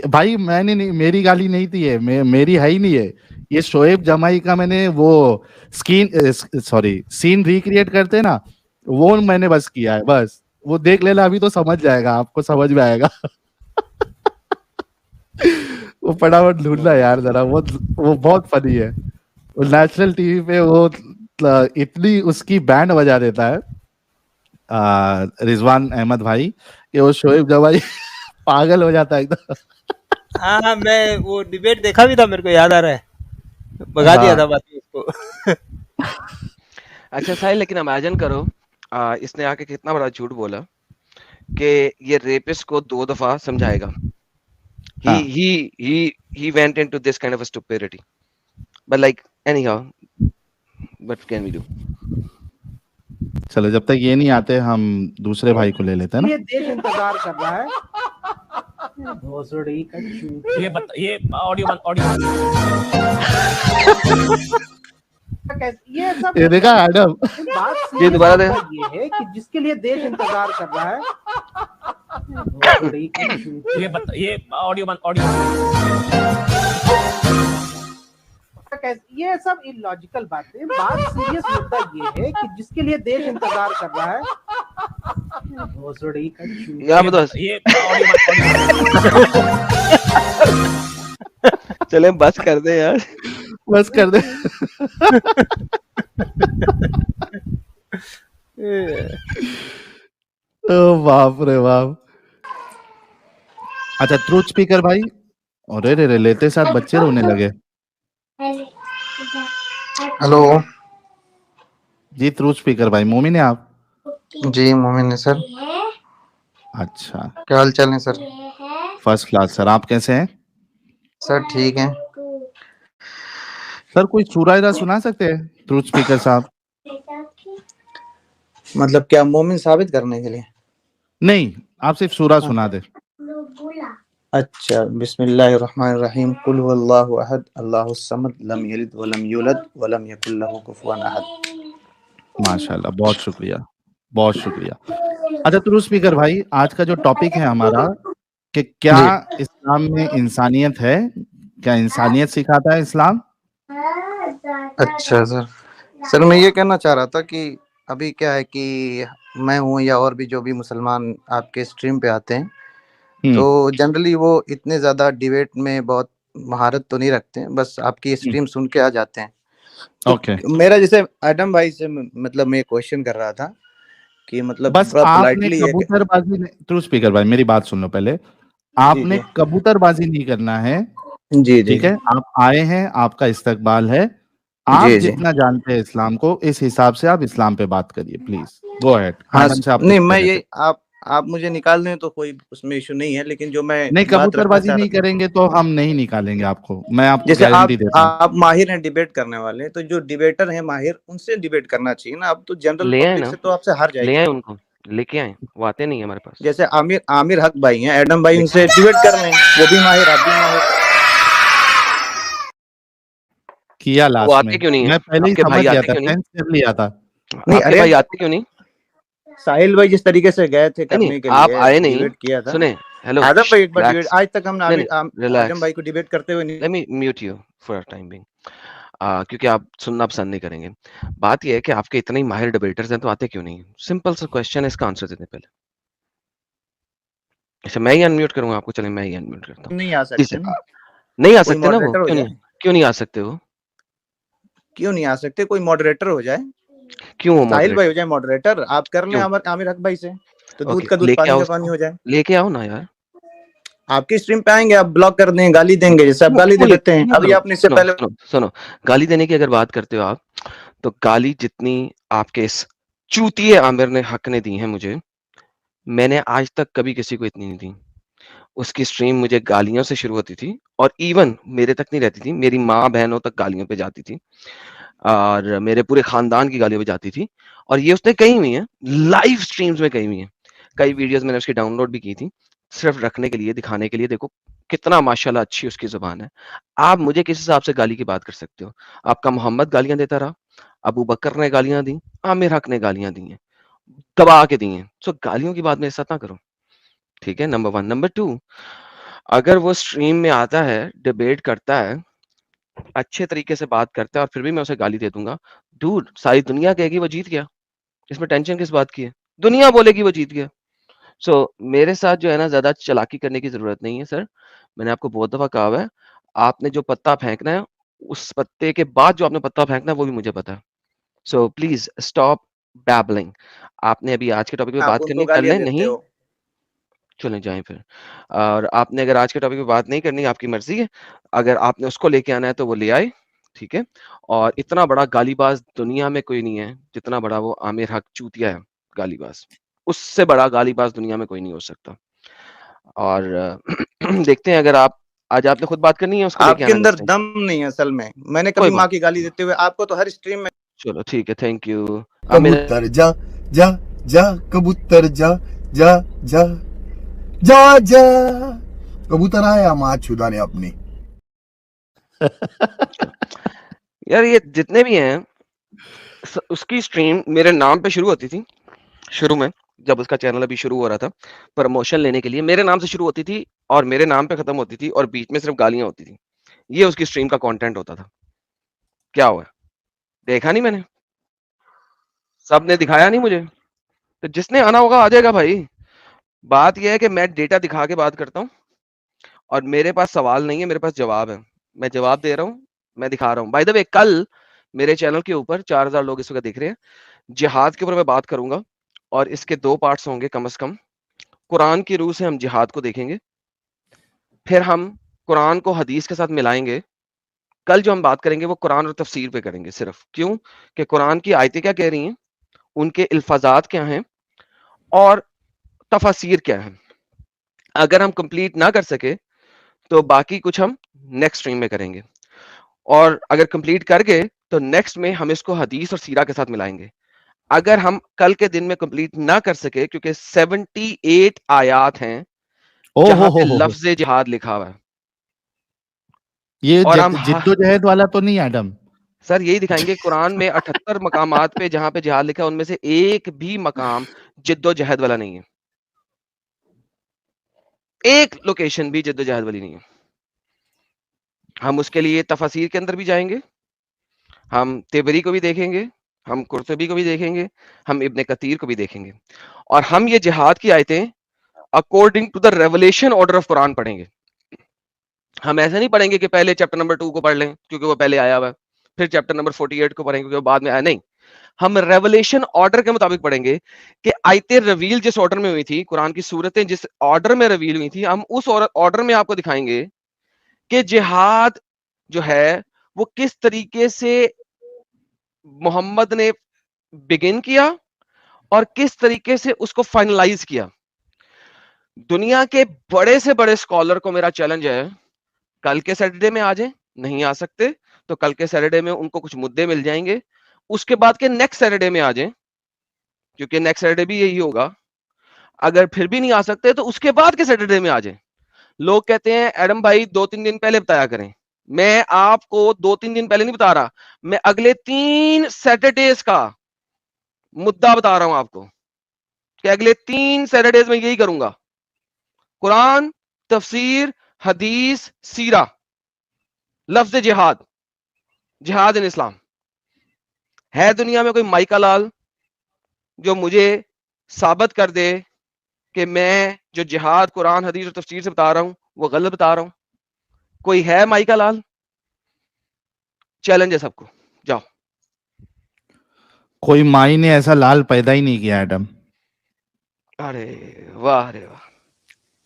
भाई मैंने नहीं, मेरी गाली नहीं थी ये, मेरी है ही नहीं है ये। शोएब जमाई का मैंने वो सीन रिक्रिएट करते हैं ना, वो मैंने बस किया है, बस वो देख लेना, अभी तो समझ जाएगा, आपको समझ में आएगा। वो फटाफट ढूंढना यार जरा, वो बहुत फनी है। वो नेशनल टीवी पे वो इतनी उसकी बैंड बजा देता है रिजवान अहमद भाई कि वो शोएब जमाई पागल हो जाता है एकदम। हाँ हाँ, मैं वो डिबेट देखा भी था, मेरे को याद आ रहा है, भगा दिया था बात में उसको। अच्छा साहिल, लेकिन इमेजिन करो इसने आके कितना बड़ा झूठ बोला कि ये रेपिस्ट को 2 दफा समझाएगा। हाँ। He went into this kind of a stupidity. But like anyhow, what can we do? चलो जब तक ये नहीं आते हम दूसरे भाई को ले लेते हैं ना। ये देश इंतजार कर रहा है। भोसड़ी का चूत। ये ऑडियो ये सब ये देखा एडम, बात ये दोबारा दे। ये है कि जिसके लिए देश इंतजार कर रहा है। भोसड़ी का चूत। ये ऑडियो ये सब इलॉजिकल बातें। बात सीरियस मुद्दा ये है कि जिसके लिए देश इंतजार कर रहा है। भोसड़ी का चूत। यहाँ पे तो ये चले बस कर दे यार। बस कर दे। ओ बाप रे बाप। अच्छा ट्रूथ स्पीकर भाई, अरे रे लेते साथ बच्चे रोने लगे। हेलो जी ट्रूथ स्पीकर भाई, मोमिन है आप? जी, मोमिन है सर। अच्छा, क्या हाल चाल है सर? फर्स्ट क्लास सर, आप कैसे हैं? सर ठीक है। सर कोई सूरा सुना सकते हैं ट्रूथ स्पीकर साहब? मतलब क्या मोमिन साबित करने के लिए? नहीं, आप सिर्फ सूरा सुना दे। अच्छा, बिस्मिल्लाहिर्रहमानिर्रहीम। कुल हुवल्लाहु अहद अल्लाहुस समद लम यलिद वलम यूलद वलम यकुल लहू कुफुवन अहद। माशाल्लाह, बहुत शुक्रिया, बहुत शुक्रिया। अच्छा ट्रूथ स्पीकर भाई, आज का जो टॉपिक है हमारा कि क्या इस्लाम में इंसानियत है, क्या इंसानियत सिखाता है इस्लाम? अच्छा सर मैं ये कहना चाह रहा था कि अभी क्या है कि मैं हूँ या और भी जो भी मुसलमान आपके स्ट्रीम पे आते हैं, तो जनरली वो इतने ज्यादा डिबेट में बहुत महारत तो नहीं रखते हैं, बस आपकी स्ट्रीम सुन के आ जाते हैं। तो मेरा जैसे एडम भाई से मतलब मैं क्वेश्चन कर रहा था कि मतलब बस आपने कबूतरबाजी, ट्रूथ स्पीकर भाई मेरी बात सुन लो पहले, आपने कबूतरबाजी नहीं करना है। जी ठीक है, आप आए हैं, आपका इस्तकबाल है, आप जितना जानते हैं इस्लाम को, इस हिसाब से आप इस्लाम पे बात करिए प्लीज। Go ahead. हाँ, नहीं मैं ये आप मुझे निकाल दें तो कोई उसमें इशू नहीं है, लेकिन जो मैं नहीं, बात रखना कबूतरबाजी चाह नहीं रहा था, करेंगे तो हम नहीं निकालेंगे आपको, मैं आपको जैसे गारंटी देता हूँ। आप माहिर हैं डिबेट करने वाले, तो जो डिबेटर हैं माहिर, उनसे डिबेट करना चाहिए ना। अब तो जनरल ले आए पब्लिक ना, से तो आपसे हार ले जाएगी। आए उनको, लेके आए, वो आते नहीं है हमारे पास। जैसे आमिर हक भाई हैं, एडम भाई, उनसे डिबेट कर रहे हैं, वो भी माहिर, आप भी माहिर। किया वो लास्ट आते में, क्यों नहीं है? मैं पहले ही आपके समझ भाई गया आते था, क्यों नहीं? सेंस कर लिया था। नहीं, आपके अरे भाई आते क्यों नहीं? साहिल भाई जिस तरीके से गए थे नहीं, करने के आप लिए, आए नहीं। डिबेट किया था। सुने, हेलो, आदम भाई एक बार डिबेट, रिलैक्स। आज तक हमने नहीं, आदम रिलैक्स। भाई को डिबेट करते हुए नहीं। Let me mute you for a time being, क्योंकि आप सुनना पसंद नहीं करेंगे। बात ये है कि आपके इतने ही माहिर डिबेटर्स हैं, तो आते क्यों नहीं? सिंपल सा क्वेश्चन है, इसका आंसर देने पहले। अच्छा, मैं ही अनम्यूट करूंगा आपको? चलें, मैं ही अनम्यूट करता हूँ। नहीं आ जी सकते सर, ना, नहीं आ कोई सकते ना वो? मॉडरेटर हो क्यों जाए। नहीं, क्यों नहीं आ सकते वो? क्यों नहीं आ सकते? कोई मॉडरेटर हो जाए, क्यों वो साहिल भाई हो मॉडरेटर? जाए मॉडरेटर, आप कर लें क्यों? आमिर हक भाई से, तो दूध ओके, का दूध लेके पानी आओ का पानी उसको, हो जाए। लेके आओ ना यार। आपकी स्ट्रीम पे आएंगे, आप ब्लॉक कर दें, गाली देंगे, जैसे आप क्यों गाली दे क्यों ले देते हैं। सुनो अभी सुनो आपने इससे सुनो पहले सुनो सुनो, गाली देने की अगर बात करते हो आप, तो गाली जितनी आपके इस चूतिए आमिर ने हक ने दी है मुझे, मैंने आज तक कभी किसी को इतनी नहीं दी। उसकी स्ट्रीम मुझे गालियों से शुरू होती थी, और इवन मेरे तक नहीं रहती थी, मेरी माँ बहनों तक गालियों पे जाती थी, और मेरे पूरे खानदान की गालियों पे जाती थी। और ये उसने कही हुई है, लाइव स्ट्रीम्स में कही हुई है। कई वीडियोस मैंने उसकी डाउनलोड भी की थी, सिर्फ रखने के लिए, दिखाने के लिए, देखो कितना माशाल्लाह अच्छी उसकी जुबान है। आप मुझे किस हिसाब से गाली की बात कर सकते हो? आपका मोहम्मद गालियां देता रहा, अबू बकर ने गालियां दी, आमिर हक ने गालियां दी हैं, दबा के दी हैं। सो गालियों की बात मेरे साथ ना करो, ठीक है? नंबर 1। नंबर 2, अगर वो स्ट्रीम में आता है, डिबेट करता है, अच्छे तरीके से बात करता है, और फिर भी मैं उसे गाली दे दूंगा, डूड, सारी दुनिया कहेगी वो जीत गया, इसमें टेंशन किस बात की है? दुनिया बोलेगी वो जीत गया। सो मेरे साथ जो है ना, ज्यादा चालाकी करने की जरूरत नहीं है सर। मैंने आपको बहुत दफा कहा हुआ है, आपने जो पत्ता फेंकना है, उस पत्ते के बाद जो आपने पत्ता फेंकना है, वो भी मुझे पता है। So please stop babbling. आपने अभी आज के टॉपिक पे आप बात करनी उनको कर गालियां लें, देते नहीं हो। चलें जाएं फिर। और आपने अगर आज के टॉपिक पे बात नहीं करनी, आपकी मर्जी है, अगर आपने उसको लेके आना है तो वो ले आए, ठीक है? और इतना बड़ा गालीबाज दुनिया में कोई नहीं है जितना बड़ा वो आमिर हक चूतिया है गालीबाज। उससे बड़ा गालीबाज दुनिया में कोई नहीं हो सकता। और देखते हैं, अगर आप आज आपने खुद बात करनी है, उसको लेके आपके आना अंदर नेक्स्ट टाइम। दम नहीं है असल में। मैंने कोई कभी माँ बात की गाली देते हुए आपको तो हर स्ट्रीम में। चलो ठीक है, थैंक यू। कबूतर जा जा जा, कबूतर जा जा जा जा जा, कबूतर आया माँ छुदाने अपनी। यार ये जितने भी हैं, उसकी स्ट्रीम मेरे नाम पे शुरू होती थी। शुरू में जब उसका चैनल अभी शुरू हो रहा था, प्रमोशन लेने के लिए मेरे नाम से शुरू होती थी, और मेरे नाम पे खत्म होती थी, और बीच में सिर्फ गालियां होती थी। ये उसकी स्ट्रीम का कंटेंट होता था। क्या हुआ? देखा नहीं मैंने? सबने दिखाया नहीं मुझे? तो जिसने आना होगा आ जाएगा भाई। बात यह है कि मैं डेटा दिखा के बात करता हूँ, और मेरे पास सवाल नहीं है, मेरे पास जवाब है। मैं जवाब दे रहा हूँ, मैं दिखा रहा हूँ। बाय द वे, कल मेरे चैनल के ऊपर 4000 लोग इस वक्त देख रहे हैं। जिहाद के ऊपर मैं बात करूंगा, और इसके 2 पार्ट्स होंगे कम से कम। कुरान की रूह से हम जिहाद को देखेंगे, फिर हम कुरान को हदीस के साथ मिलाएंगे। कल जो हम बात करेंगे वो कुरान और तफसीर पे करेंगे सिर्फ। क्यों? कि कुरान की आयतें क्या कह रही हैं, उनके इल्फाजात क्या हैं, और तफसीर क्या है। अगर हम कंप्लीट ना कर सके तो बाकी कुछ हम नेक्स्ट स्ट्रीम में करेंगे, और अगर कंप्लीट कर गए तो नेक्स्ट में हम इसको हदीस और सीरा के साथ मिलाएंगे। अगर हम कल के दिन में कंप्लीट ना कर सके, क्योंकि 78 आयात हैं ओ जहां पे हो। लफ्ज जिहाद लिखा हुआ है, ये और हम जिद्दोजहद वाला तो नहीं एडम? सर यही दिखाएंगे कुरान में 78 मकामात पे जहां पे जिहाद लिखा है, उनमें से एक भी मकाम जिद्दोजहद वाला नहीं है। एक लोकेशन भी जिद्दोजहद वाली नहीं है। हम उसके लिए तफसीर के अंदर भी जाएंगे, हम तिबरी को भी देखेंगे, हम कुर्तुबी को भी देखेंगे, हम इब्ने कतीर को भी देखेंगे, और हम ये जिहाद की आयतें according to the revelation order of Quran पढ़ेंगे। हम ऐसे नहीं पढ़ेंगे कि पहले चैप्टर नंबर 2 को पढ़ लें क्योंकि वो पहले आया हुआ है, फिर चैप्टर नंबर 48 को पढ़ेंगे क्योंकि वो बाद में आया। नहीं, हम रेवलेशन ऑर्डर के मुताबिक पढ़ेंगे कि आयतें रिवील जिस ऑर्डर में हुई थी, कुरान की सूरतें जिस ऑर्डर में रिवील हुई थी, हम उस ऑर्डर में आपको दिखाएंगे कि जिहाद जो है वो किस तरीके से मोहम्मद ने बिगिन किया और किस तरीके से उसको फाइनलाइज किया। दुनिया के बड़े से बड़े स्कॉलर को मेरा चैलेंज है, कल के सैटरडे में आ जाए, नहीं आ सकते तो कल के सैटरडे में उनको कुछ मुद्दे मिल जाएंगे, उसके बाद के नेक्स्ट सैटरडे में आ जाए, क्योंकि नेक्स्ट सैटरडे भी यही होगा। अगर फिर भी नहीं आ सकते तो उसके बाद के सैटरडे में आ जाए। लोग कहते हैं एडम भाई 2-3 दिन पहले बताया करें, मैं आपको 2-3 दिन पहले नहीं बता रहा, मैं अगले 3 सैटरडेज का मुद्दा बता रहा हूं आपको कि अगले 3 सैटरडेज में यही करूंगा। कुरान, तफसीर, हदीस, सीरा, लफ्ज जिहाद, जिहाद इन इस्लाम। है दुनिया में कोई माइका लाल जो मुझे साबित कर दे कि मैं जो जिहाद कुरान हदीस और तफसीर से बता रहा हूं वो गलत बता रहा हूं? कोई है माइका लाल? चैलेंज है सबको, जाओ। कोई माई ने ऐसा लाल पैदा ही नहीं किया एडम। अरे वाह, अरे वाह,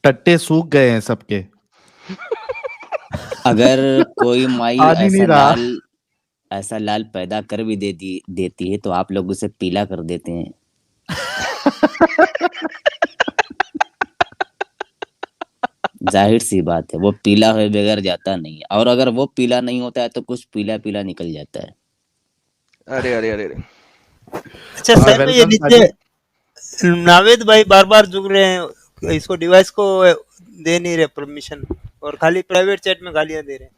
टट्टे सूख गए हैं सबके। अगर कोई माई आ नहीं रहा। ऐसा लाल पैदा कर भी देती है तो आप लोग उसे पीला कर देते हैं। जाहिर सी बात है, वो पीला हुए बगैर जाता नहीं है, और अगर वो पीला नहीं होता है तो कुछ पीला पीला निकल जाता है। अरे अरे अरे अरे। अच्छा सर, में ये नीचे नावेद भाई बार बार झुक रहे हैं, इसको डिवाइस को दे नहीं रहे परमिशन, और खाली प्राइवेट चैट में गालियां दे रहे हैं।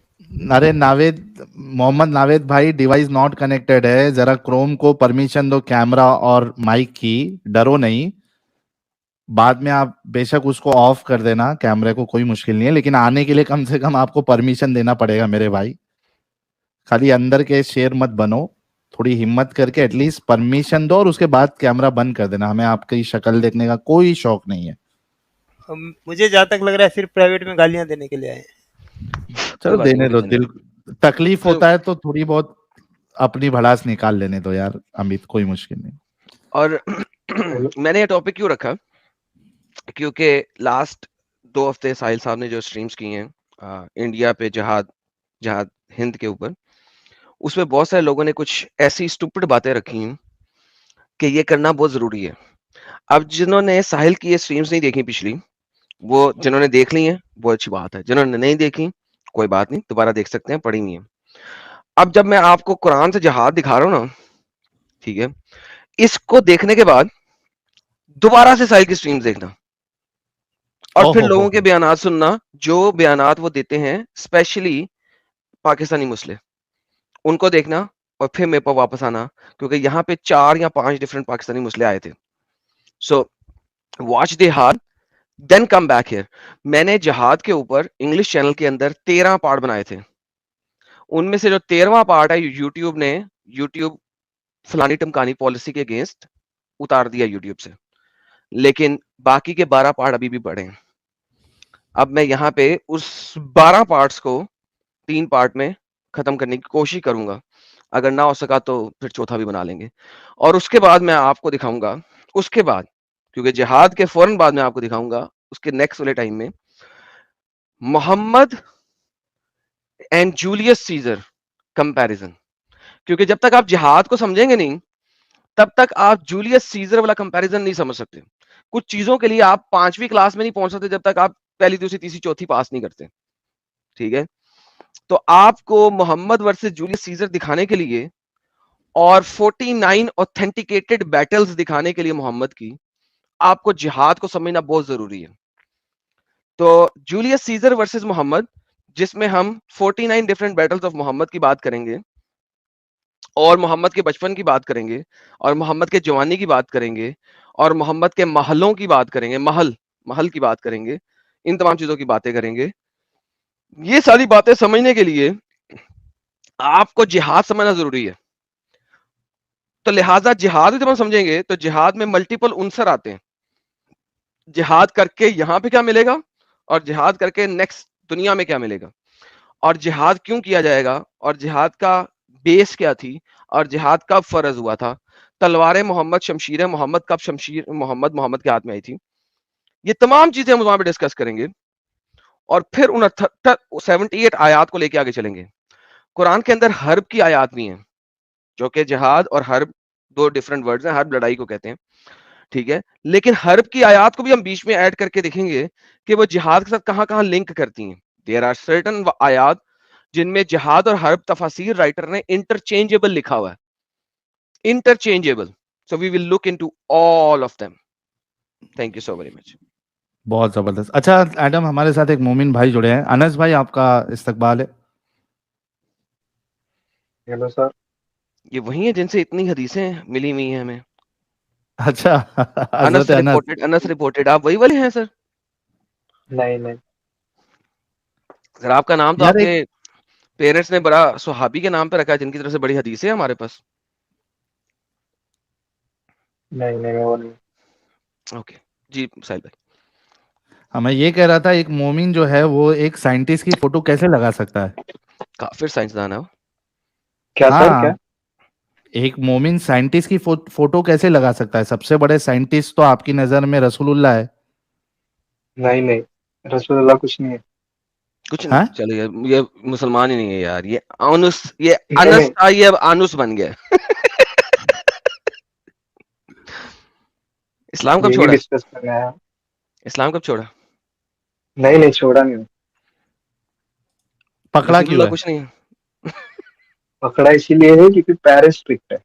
अरे नावेद, मोहम्मद नावेद भाई, डिवाइस नॉट कनेक्टेड है, जरा क्रोम को परमिशन दो कैमरा और माइक की, डरो नहीं। बाद में आप बेशक उसको ऑफ कर देना कैमरे को, कोई मुश्किल नहीं है, लेकिन आने के लिए कम से कम आपको परमिशन देना पड़ेगा मेरे भाई। खाली अंदर के शेर मत बनो, थोड़ी हिम्मत करके एटलीस्ट परमिशन दो और उसके बाद कैमरा बंद कर देना। हमें आपकी शक्ल देखने का कोई शौक नहीं है। मुझे जहाँ तक लग रहा है सिर्फ प्राइवेट में गालियां देने के लिए आए। चलो देने दो, दिल तकलीफ होता है तो थोड़ी बहुत अपनी भड़ास निकाल लेने दो यार अमित, कोई मुश्किल नहीं। और मैंने ये टॉपिक क्यों रखा, क्योंकि लास्ट 2 हफ्ते साहिल साहब ने जो स्ट्रीम्स की हैं इंडिया पे जहाद हिंद के ऊपर, उसमें बहुत सारे लोगों ने कुछ ऐसी स्टूपिड बातें रखी हैं कि ये करना बहुत जरूरी है। अब जिन्होंने साहिल की ये स्ट्रीम्स नहीं देखी पिछली, वो जिन्होंने देख ली हैं वो अच्छी बात है, जिन्होंने नहीं देखी कोई बात नहीं, दोबारा देख सकते हैं, पढ़ी नहीं है। अब जब मैं आपको कुरान से जहाद दिखा रहा हूं ना, ठीक है, इसको देखने के बाद दोबारा से साहिल की स्ट्रीम्स देखना और फिर लोगों के बयानात सुनना, जो बयानात वो देते हैं स्पेशली पाकिस्तानी मुस्लिम, उनको देखना और फिर मेरे पर वापस आना, क्योंकि यहाँ पे 4 या 5 डिफरेंट पाकिस्तानी मुस्लिम आए थे। सो वॉच जिहाद देन कम बैक हियर। मैंने जिहाद के ऊपर इंग्लिश चैनल के अंदर 13 पार्ट बनाए थे, उनमें से जो 13वां पार्ट है यूट्यूब फलानी टमकानी पॉलिसी के अगेंस्ट उतार दिया यूट्यूब से, लेकिन बाकी के 12 पार्ट अभी भी पड़े हैं। अब मैं यहाँ पे उस 12 पार्ट्स को 3 पार्ट में खत्म करने की कोशिश करूंगा, अगर ना हो सका तो फिर चौथा भी बना लेंगे। और उसके बाद मैं आपको दिखाऊंगा, उसके बाद, क्योंकि जिहाद के फौरन बाद में आपको दिखाऊंगा उसके नेक्स्ट वाले टाइम में Muhammad and Julius Caesar comparison, क्योंकि जब तक आप जिहाद को समझेंगे नहीं तब तक आप जूलियस सीजर वाला कंपैरिजन नहीं समझ सकते। कुछ चीजों के लिए आप 5वीं क्लास में नहीं पहुंच सकते जब तक आप पहली, दूसरी, तीसरी, चौथी पास नहीं करते, ठीक है। तो आपको मोहम्मद वर्सेस जूलियस सीजर दिखाने के लिए और 49 ऑथेंटिकेटेड बैटल्स दिखाने के लिए मोहम्मद की, आपको जिहाद को समझना बहुत जरूरी है। तो जूलियस सीजर वर्सेस मोहम्मद, जिसमें हम 49 डिफरेंट बैटल्स ऑफ मोहम्मद की बात करेंगे और मोहम्मद के बचपन की बात करेंगे और मोहम्मद के जवानी की बात करेंगे और मोहम्मद के महलों की बात करेंगे, महल की बात करेंगे, इन तमाम चीजों की बातें करेंगे। ये सारी बातें समझने के लिए आपको जिहाद समझना जरूरी है। तो लिहाजा जिहाद जब हम समझेंगे तो जिहाद में मल्टीपल उनसर आते हैं। जिहाद करके यहाँ पे क्या मिलेगा और जिहाद करके नेक्स्ट दुनिया में क्या मिलेगा, और जिहाद क्यों किया जाएगा, और जिहाद का बेस क्या थी, और जिहाद कब फर्ज हुआ था, तलवारें मोहम्मद, शमशीरें मोहम्मद कब शमशीर मोहम्मद के हाथ में आई थी, ये तमाम चीजें हम वहां पे डिस्कस करेंगे। और फिर 78 आयात को लेके आगे चलेंगे। कुरान के अंदर हर्ब की आयात भी हैं, जो कि जिहाद और हर्ब 2 डिफरेंट वर्ड्स हैं, हर्ब लड़ाई को कहते हैं। ठीक है, लेकिन हर्ब की आयात को भी हम बीच में ऐड करके देखेंगे कि वो जिहाद के साथ कहाँ-कहाँ लिंक करती हैं। देयर आर सर्टेन आयात जिनमें जिहाद और हर्ब तफासीर राइटर ने इंटरचेंजेबल लिखा हुआ है, interchangeable. So we will look into all of them. Thank you so very much. बहुत जबरदस्त। अच्छा एडम, हमारे साथ एक मोमिन भाई जुड़े हैं। अनस भाई, आपका इस्तकबाल है। Hello sir. ये वही है जिनसे इतनी हदीसें मिली हुई हैं हमें। अच्छा अनस हजरत अनस। रिपोर्टेड आप वही वाले हैं सर? नहीं सर आपका नाम तो यार एक आपके पेरेंट्स ने बड़ा सुहाबी के नाम पे रखा है जिनकी तरफ से बड़ी हदीसें हैं हमारे पास। नहीं वो नहीं। ओके जी साहिल भाई। मैं ये कह रहा था, एक मोमिन जो है वो एक साइंटिस्ट की फोटो कैसे लगा सकता है? काफिर साइंसदान है वो। क्या सर क्या? एक मोमिन साइंटिस्ट की फोटो कैसे लगा सकता है? सबसे बड़े साइंटिस्ट तो आपकी नजर में रसूलुल्लाह है। नहीं रसूलुल्लाह कुछ नहीं है। कुछ नहीं। चलो ये मुसलमान ही नहीं है यार। ये अनस था, ये अब आनुस बन गया। इस्लाम कब छोड़ा? डिस्कस करना है। इस्लाम कब छोड़ा? नहीं छोड़ा नहीं। पकड़ा क्यों है? कुछ नहीं है। पकड़ा इसीलिए है क्योंकि पेरेंट्स स्ट्रिक्ट है।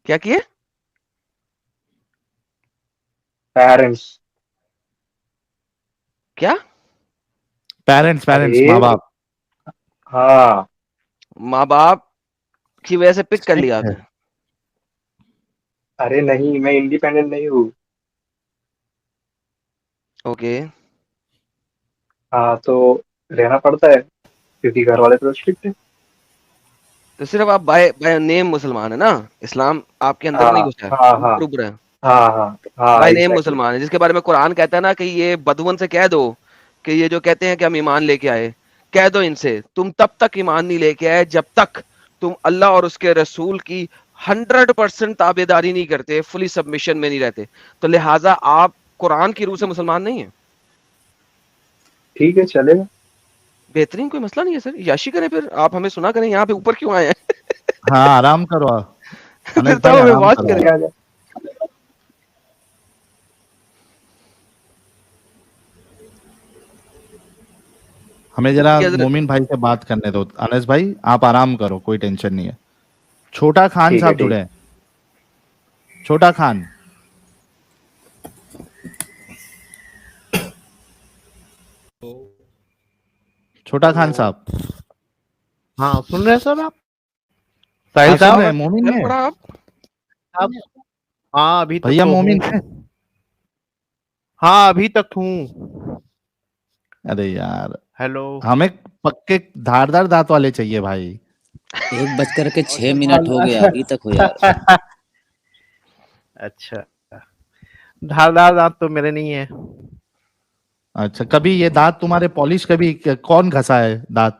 क्या किए? पेरेंट्स। क्या? पेरेंट्स माँ बाप। हाँ, माँ बाप की वजह से पिक कर लिया आपने? अरे नहीं, मैं इंडिपेंडेंट नहीं हूँ। ओके। हाँ तो रहना पड़ता है क्योंकि घर वाले तो स्ट्रिक्ट है। तो सिर्फ आप बाय नेम मुसलमान है ना? इस्लाम आपके अंदर नहीं घुसा है, ऊपर है। हाँ बाय नेम मुसलमान है, जिसके बारे में कुरान कहता है ना कि ये बदवन से कह दो कि ये जो कहते हैं कि हम ईमान लेके आए, कह दो इनसे तुम तब तक ईमान नहीं लेके आए जब तक तुम अल्लाह और उसके रसूल की 100% ताबेदारी नहीं करते, फुली सबमिशन में नहीं रहते। तो लिहाजा आप कुरान की रूह से मुसलमान नहीं है। ठीक है, चलेगा। बेहतरीन, कोई मसला नहीं है सर। याशी करें फिर, आप हमें सुना करें। यहाँ पे ऊपर क्यों आए हैं? हाँ, आराम करो। फिर तो हमें वॉच करें। हमें जरा मोमिन भाई से बात करने दो। अनस भाई, आप आराम करो, कोई टेंशन नहीं है। छोटा खान साहब जुड़े हैं। छोटा खान। छोटा खान साहब। हाँ, सुन रहे हैं सर आप? साहिल साहब मोमिन है आप? हाँ अभी भैया मोमिन है। हाँ अभी तक हूँ। अरे यार, हेलो, हमें पक्के धारदार दांत वाले चाहिए भाई। 1:06 हो गया, अभी तक हो यार। अच्छा, धारदार दांत तो मेरे नहीं है। अच्छा, कभी ये दांत तुम्हारे पॉलिश कभी कौन घसा है दांत?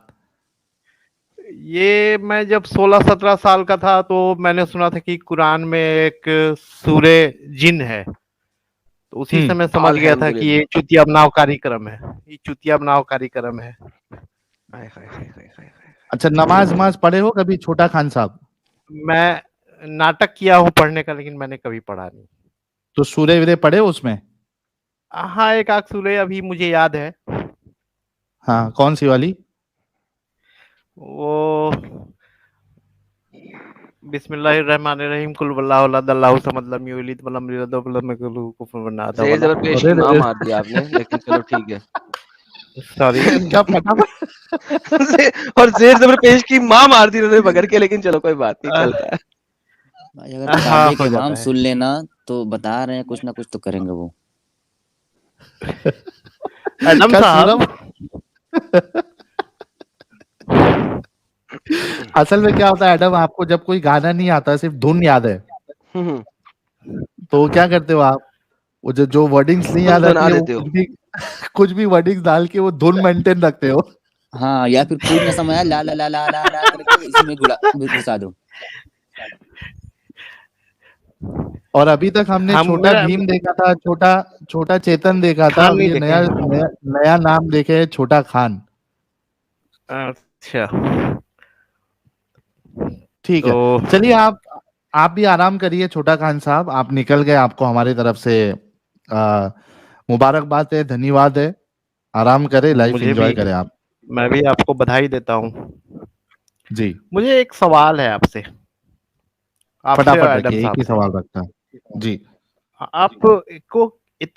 ये मैं जब 16-17 साल का था तो मैंने सुना था कि कुरान में एक सूरे जिन है, तो उसी समय समझ गया था कि ये चुतिया बनाव कार्यक्रम है। ये चुतिया बनाव कार्यक्रम है। अच्छा, नमाज पढ़े हो कभी छोटा खान साहब? मैं नाटक किया हूँ पढ़ने का, लेकिन मैंने कभी पढ़ा नहीं। तो सूरे वीरे पढ़े उसमें? हाँ, एक आध सूरे अभी मुझे याद है। हाँ, कौन सी वाली? वो बिस्मिल्लाहिर्रहमानिर्रहीम कुल वल्लाहु अहद अल्लाहु समद लम यलिद वलम यूलद वलम यकुल लहू कुफुवन अहद। ज़ेर ज़बर पेश की मां मार दी आपने, लेकिन चलो ठीक है। सॉरी क्या फटाफट और ज़ेर ज़बर पेश की मां मार दी उन्होंने पकड़ के, लेकिन चलो कोई बात नहीं, चलता है। भाई अगर काबे के इमाम सुन लेना तो बता रहे हैं कुछ ना कुछ तो करेंगे वो। एडम साहब, असल में क्या होता है एडम, आपको जब कोई गाना नहीं आता, सिर्फ धुन याद है, तो क्या करते हो आप? वो जो वर्डिंग्स नहीं याद आती है, वो कुछ भी वर्डिंग्स डाल के वो धुन मेंटेन रखते हो। हाँ, या फिर कुछ न समझ ला ला ला ला ला ला करके इसमें घुसा दो। और अभी तक हमने छोटा भीम देखा था, छोटा चेतन देखा था, ये नया नाम देखे है, छोटा खान। अच्छा ठीक है, चलिए आप भी आराम करिए छोटा खान साहब, आप निकल गए, आपको हमारी तरफ से मुबारकबाद है, धन्यवाद है। आराम करें, लाइफ मुझे एंजॉय भी, करें आप। मैं भी आपको बधाई देता हूँ। जी, मुझे एक सवाल है आपसे, आपसे फटाफट एडम रखिए, एक साहब ही से। सवाल रखता है। जी, आपको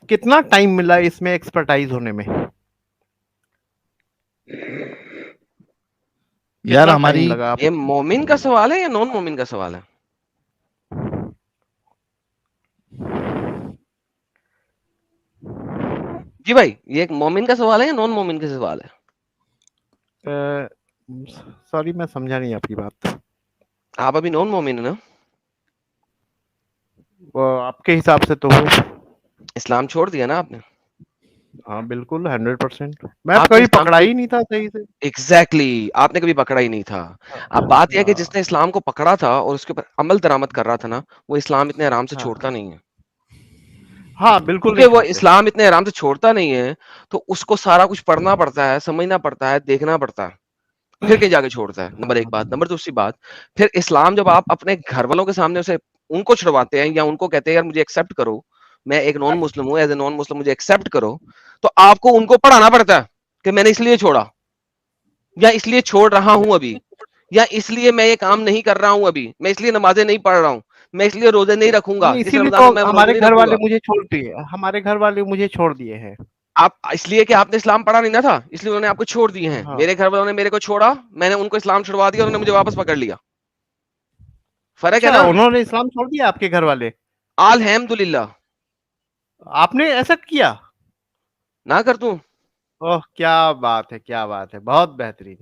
कितना टाइम मिला इसमें एक्सपर्टाइज होने में? यार कितना हमारी टाइम लगा ये आपको? मोमिन का सवाल है या नॉन मोमिन का सवाल है? जी भाई, ये एक मोमिन का सवाल है या नॉन मोमिन का सवाल है? सॉरी, मैं समझा नहीं आपकी बात। आप अभी नॉन मोमिन है ना? आपके हिसाब से तो हो। इस्लाम छोड़ दिया ना आपने? हाँ बिल्कुल, 100%। मैं तो आपने कभी इस्लाम पकड़ा को ही नहीं था सही से। एग्जैक्टली आपने कभी पकड़ा ही नहीं था। अब बात यह है कि जिसने इस्लाम को पकड़ा था और उसके ऊपर अमल दरामद कर रहा था ना, वो इस्लाम इतने आराम से छोड़ता नहीं है। हाँ बिल्कुल क्योंकि नहीं वो छोड़ते। इस्लाम इतने आराम से छोड़ता नहीं है, तो उसको सारा कुछ पढ़ना पड़ता है, समझना पड़ता है, देखना पड़ता है, फिर कहीं जाके छोड़ता है। नंबर एक बात। नंबर दूसरी बात, फिर इस्लाम जब आप अपने घर वालों के सामने उसे उनको छुड़वाते हैं या उनको कहते हैं यार मुझे एक्सेप्ट करो, मैं एक नॉन मुस्लिम हूँ, एज ए नॉन मुस्लिम मुझे एक्सेप्ट करो, तो आपको उनको पढ़ाना पड़ता है कि मैंने इसलिए छोड़ा, या इसलिए छोड़ रहा हूं अभी, या इसलिए मैं ये काम नहीं कर रहा हूं अभी, मैं इसलिए नमाजें नहीं पढ़ रहा हूं, मैं इसलिए रोजे नहीं रखूंगा, इस इसीलिए रमजान तो में मैं रोजे हमारे नहीं घर वाले रखूंगा। मुझे छोड़ दिए, हमारे घर वाले मुझे छोड़ दिए हैं। आप इसलिए कि आपने इस्लाम पढ़ा नहीं ना था, इसलिए उन्होंने आपको छोड़ दिए हैं। हाँ। मेरे घर वालों ने मेरे को छोड़ा, मैंने उनको इस्लाम छुड़वा दिया, उन्होंने मुझे वापस पकड़ लिया। फर्क है अच्छा, ना? उन्होंने इस्लाम छोड़ दिया आपके घर वाले? अल्हम्दुलिल्लाह। आपने ऐसा किया? ना कर दूं? ओह क्या बात है, क्या बात है, बहुत बेहतरीन।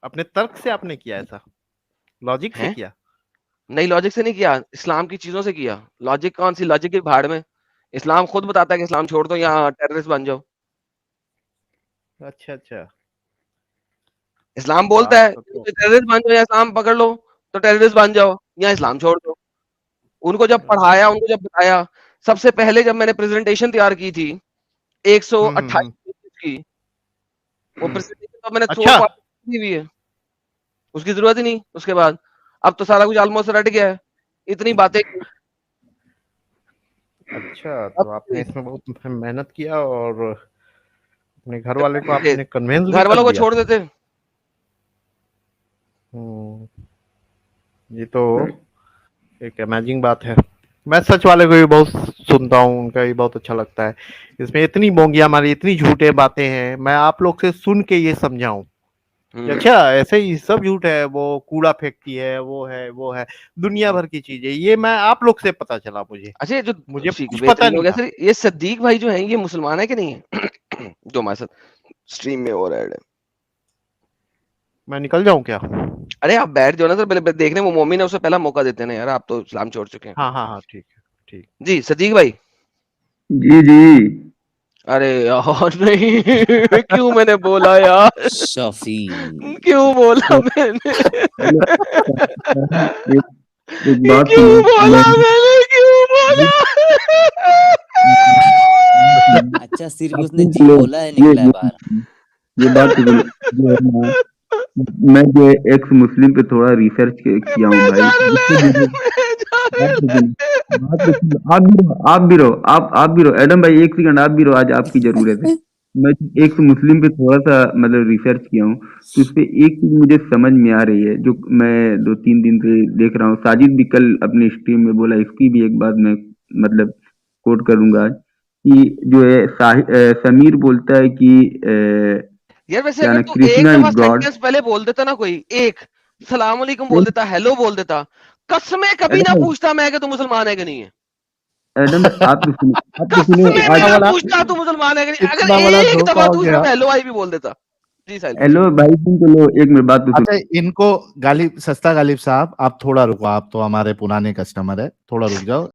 अपने तर्क से आपने किया ऐसा, लॉजिक से हैं? किया? नहीं, लॉजिक से नहीं किया, इस्लाम की चीजों से किया। लॉजिक कौन सी? लॉजिक की भाड़ में। इस्लाम खुद बताता है कि इस्लाम छोड़ दो या टेररिस्ट बन जाओ। अच्छा अच्छा। इस्लाम बोलता बात है तो टेररिस्ट बन जाओ या इस्लाम पकड़ लो, तो टेररिस्ट बन जाओ या इस्लाम छोड़ दो। उनको जब पढ़ाया, उनको जब बताया, सबसे पहले जब मैंने प्रेजेंटेशन तैयार की थी 128 पेजेस की, वो प्रेजेंटेशन तो मैंने 100 अच्छा। कॉपी दी हुई है, उसकी जरूरत ही नहीं उसके बाद। अब तो सारा कुछ ऑलमोस्ट रट गया है, इतनी बातें। अच्छा, तो आपने इसमें बहुत मेहनत किया और अपने घर वाले को आपने कन्विंस भी घर कर वालों को दिया। छोड़ देते। ये तो एक अमेजिंग बात है। मैं सच वाले को भी बहुत सुनता हूँ, उनका भी बहुत अच्छा लगता है। इसमें इतनी बोंगियां मारी, इतनी झूठे बातें हैं, मैं आप लोग से सुन के ये समझा हूँ कि अच्छा ऐसे ही सब झूठ है, वो कूड़ा फेंकती है, वो है दुनिया भर की चीजें, ये मैं आप लोग से पता चला मुझे। अच्छा, जो मुझे कुछ पता बेहतरीन नहीं हो गया था। सर, ये सद्दीक भाई जो हैं, ये मुसलमान है कि नहीं है? जो हमारे साथ स्ट्रीम में हो रहा है। मैं निकल जाऊं क्या? अरे आप बैठ जाओ ना सर, पहले देखने वो मोमिन है, उसे पहला मौका देते हैं ना यार, आप तो इस्लाम छोड़ चुके हैं। हाँ हाँ हाँ, ठीक है, ठीक। जी सदीक भाई। जी जी। अरे यार नहीं क्यों मैंने बोला यार, शफी क्यों बोला मैंने, एक बात क्यों सुनो, बोला मैंने, क्यों बोला? अच्छा सिर्फ उसने जी बोला है, निकला है बाहर। ये बात तो जो है ना, मैं जो एक्स मुस्लिम पे थोड़ा रिसर्च किया हूँ भाई, जिससे मुझे आप भी रहो, आप भी रहो एडम भाई, एक सेकंड आप भी रहो, आज आपकी जरूरत है। मैं एक मुस्लिम पे थोड़ा सा मतलब रिसर्च किया हूँ, तो उस पे एक चीज मुझे समझ में आ रही है, जो मैं 2-3 दिन से देख रहा हूँ। साजिद भी कल अपनी स्ट्रीम में बोला, इसकी भी एक बात मैं मतलब कोट करूंगा कि जो है समीर बोलता है कि यार वैसे क्या अगर ना, तू एक कृष्णा दफा इज गॉड। सेंटेंस पहले बोल देता ना, कोई एक सलाम अलैकुम बोल देता, हेलो बोल देता, कसमें कभी ना पूछता मैं कि तू मुसलमान है कि नहीं है। एडम आप तो सुनो कसमें आज ना पूछता तू मुसलमान है कि नहीं, इतना अगर बड़ा एक धोखा दफा हो तू गया। सिर्फ हेलो आई भी बोल देता। जी साहिल भाई। हेलो भाई सुन तो लो, एक मिनट बात तो सुनो। अच्छा इनको गालिब, सस्ता गालिब साहब आप थोड़ा रुको, आप तो हमारे पुराने कस्टमर है, थोड़ा रुक जाओ।